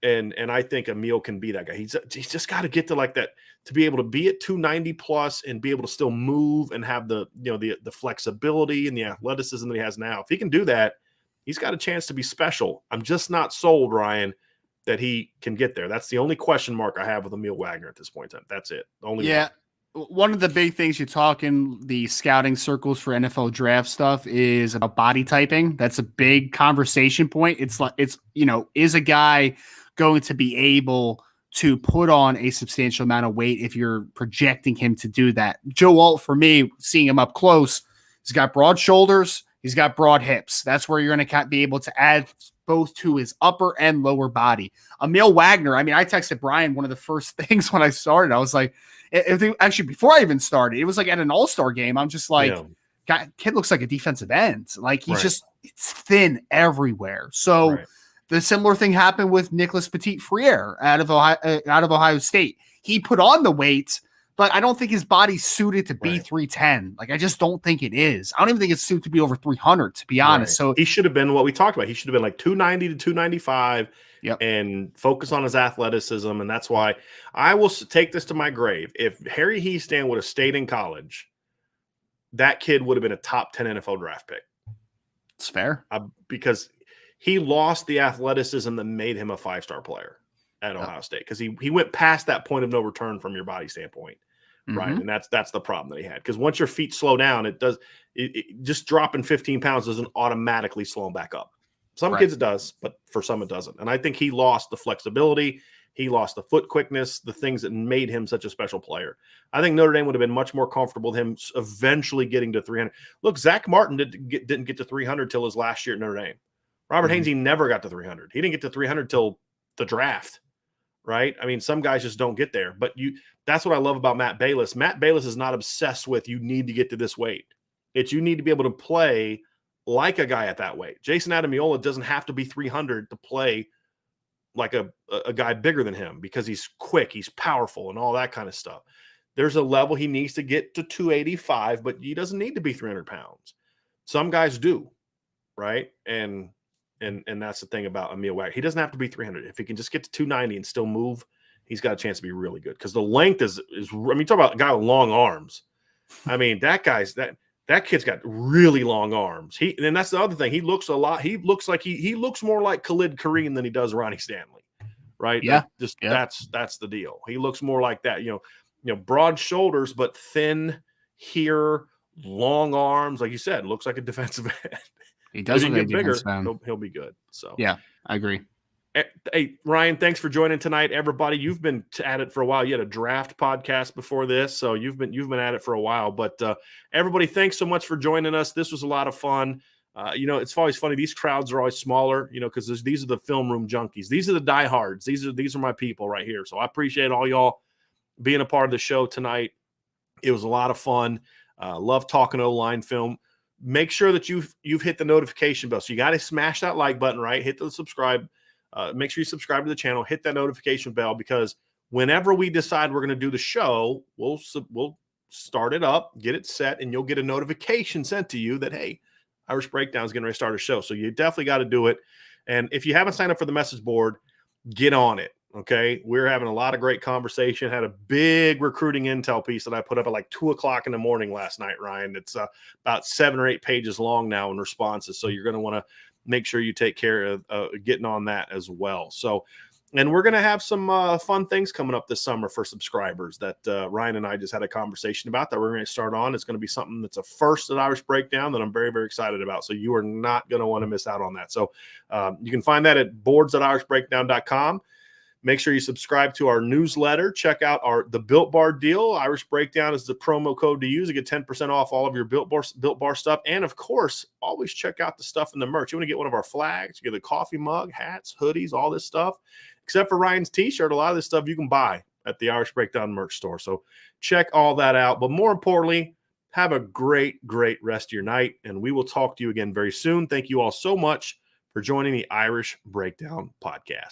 A: And I think Emil can be that guy. He's just got to get to like that, to be able to be at 290 plus and be able to still move and have the flexibility and the athleticism that he has now. If he can do that, he's got a chance to be special. I'm just not sold, Ryan, that he can get there. That's the only question mark I have with Emil Wagner at this point in time. That's it.
B: One of the big things you talk in the scouting circles for NFL draft stuff is about body typing. That's a big conversation point. It's is a guy going to be able to put on a substantial amount of weight if you're projecting him to do that? Joe Walt, for me, seeing him up close, he's got broad shoulders, he's got broad hips. That's where you're going to be able to add both to his upper and lower body. Emil Wagner, I mean, I texted Brian one of the first things when I started. I was like, actually, before I even started, it was like at an all-star game. I'm just like, kid looks like a defensive end. Like, he's it's thin everywhere. So the similar thing happened with Nicholas Petit-Frere out of Ohio State. He put on the weight, but I don't think his body's suited to be 310. Like, I just don't think it is. I don't even think it's suited to be over 300, to be honest. So
A: he should have been what we talked about. He should have been like 290 to 295 and focus on his athleticism. And that's why I will take this to my grave. If Harry Hiestand would have stayed in college, that kid would have been a top 10 NFL draft pick.
B: It's fair.
A: Because he lost the athleticism that made him a 5-star player at Ohio State, because he went past that point of no return from your body standpoint, right? And that's the problem that he had, because once your feet slow down, it just dropping 15 pounds doesn't automatically slow him back up. Some kids it does, but for some it doesn't. And I think he lost the flexibility, he lost the foot quickness, the things that made him such a special player. I think Notre Dame would have been much more comfortable with him eventually getting to 300. Look, Zach Martin didn't get to 300 till his last year at Notre Dame. Robert Hainsey never got to 300. He didn't get to 300 till the draft. Right? I mean, some guys just don't get there, but that's what I love about Matt Balis. Matt Balis is not obsessed with, you need to get to this weight. It's, you need to be able to play like a guy at that weight. Jason Adamiola doesn't have to be 300 to play like a guy bigger than him, because he's quick, he's powerful, and all that kind of stuff. There's a level he needs to get to 285, but he doesn't need to be 300 pounds. Some guys do, right? And And that's the thing about Emil Wagner. He doesn't have to be 300. If he can just get to 290 and still move, he's got a chance to be really good. Because the length is. I mean, talk about a guy with long arms. I mean, that kid's got really long arms. And that's the other thing. He looks like he looks more like Khalid Kareem than he does Ronnie Stanley, right?
B: Yeah,
A: that's the deal. He looks more like that. You know, broad shoulders but thin here, long arms. Like you said, looks like a defensive end.
B: He does
A: get bigger. He'll be good. So
B: yeah, I agree.
A: Hey, Ryan, thanks for joining tonight. Everybody, you've been at it for a while. You had a draft podcast before this, so you've been at it for a while. But everybody, thanks so much for joining us. This was a lot of fun. You know, it's always funny. These crowds are always smaller, you know, because these are the film room junkies. These are the diehards. These are my people right here. So I appreciate all y'all being a part of the show tonight. It was a lot of fun. Love talking O-line film. Make sure that you've hit the notification bell. So you got to smash that like button, right? Hit the subscribe. Make sure you subscribe to the channel. Hit that notification bell, because whenever we decide we're going to do the show, we'll start it up, get it set, and you'll get a notification sent to you that, hey, Irish Breakdown is getting ready to start a show. So you definitely got to do it. And if you haven't signed up for the message board, get on it. Okay. We're having a lot of great conversation. Had a big recruiting intel piece that I put up at like 2:00 in the morning last night, Ryan. It's about 7 or 8 pages long now in responses. So you're going to want to make sure you take care of getting on that as well. So, and we're going to have some fun things coming up this summer for subscribers that Ryan and I just had a conversation about that we're going to start on. It's going to be something that's a first at Irish Breakdown that I'm very, very excited about. So you are not going to want to miss out on that. So you can find that at boards.irishbreakdown.com. Make sure you subscribe to our newsletter. Check out the Built Bar deal. Irish Breakdown is the promo code to use to get 10% off all of your Built Bar stuff. And, of course, always check out the stuff in the merch. You want to get one of our flags, you get a coffee mug, hats, hoodies, all this stuff. Except for Ryan's T-shirt, a lot of this stuff you can buy at the Irish Breakdown merch store. So check all that out. But more importantly, have a great, great rest of your night. And we will talk to you again very soon. Thank you all so much for joining the Irish Breakdown podcast.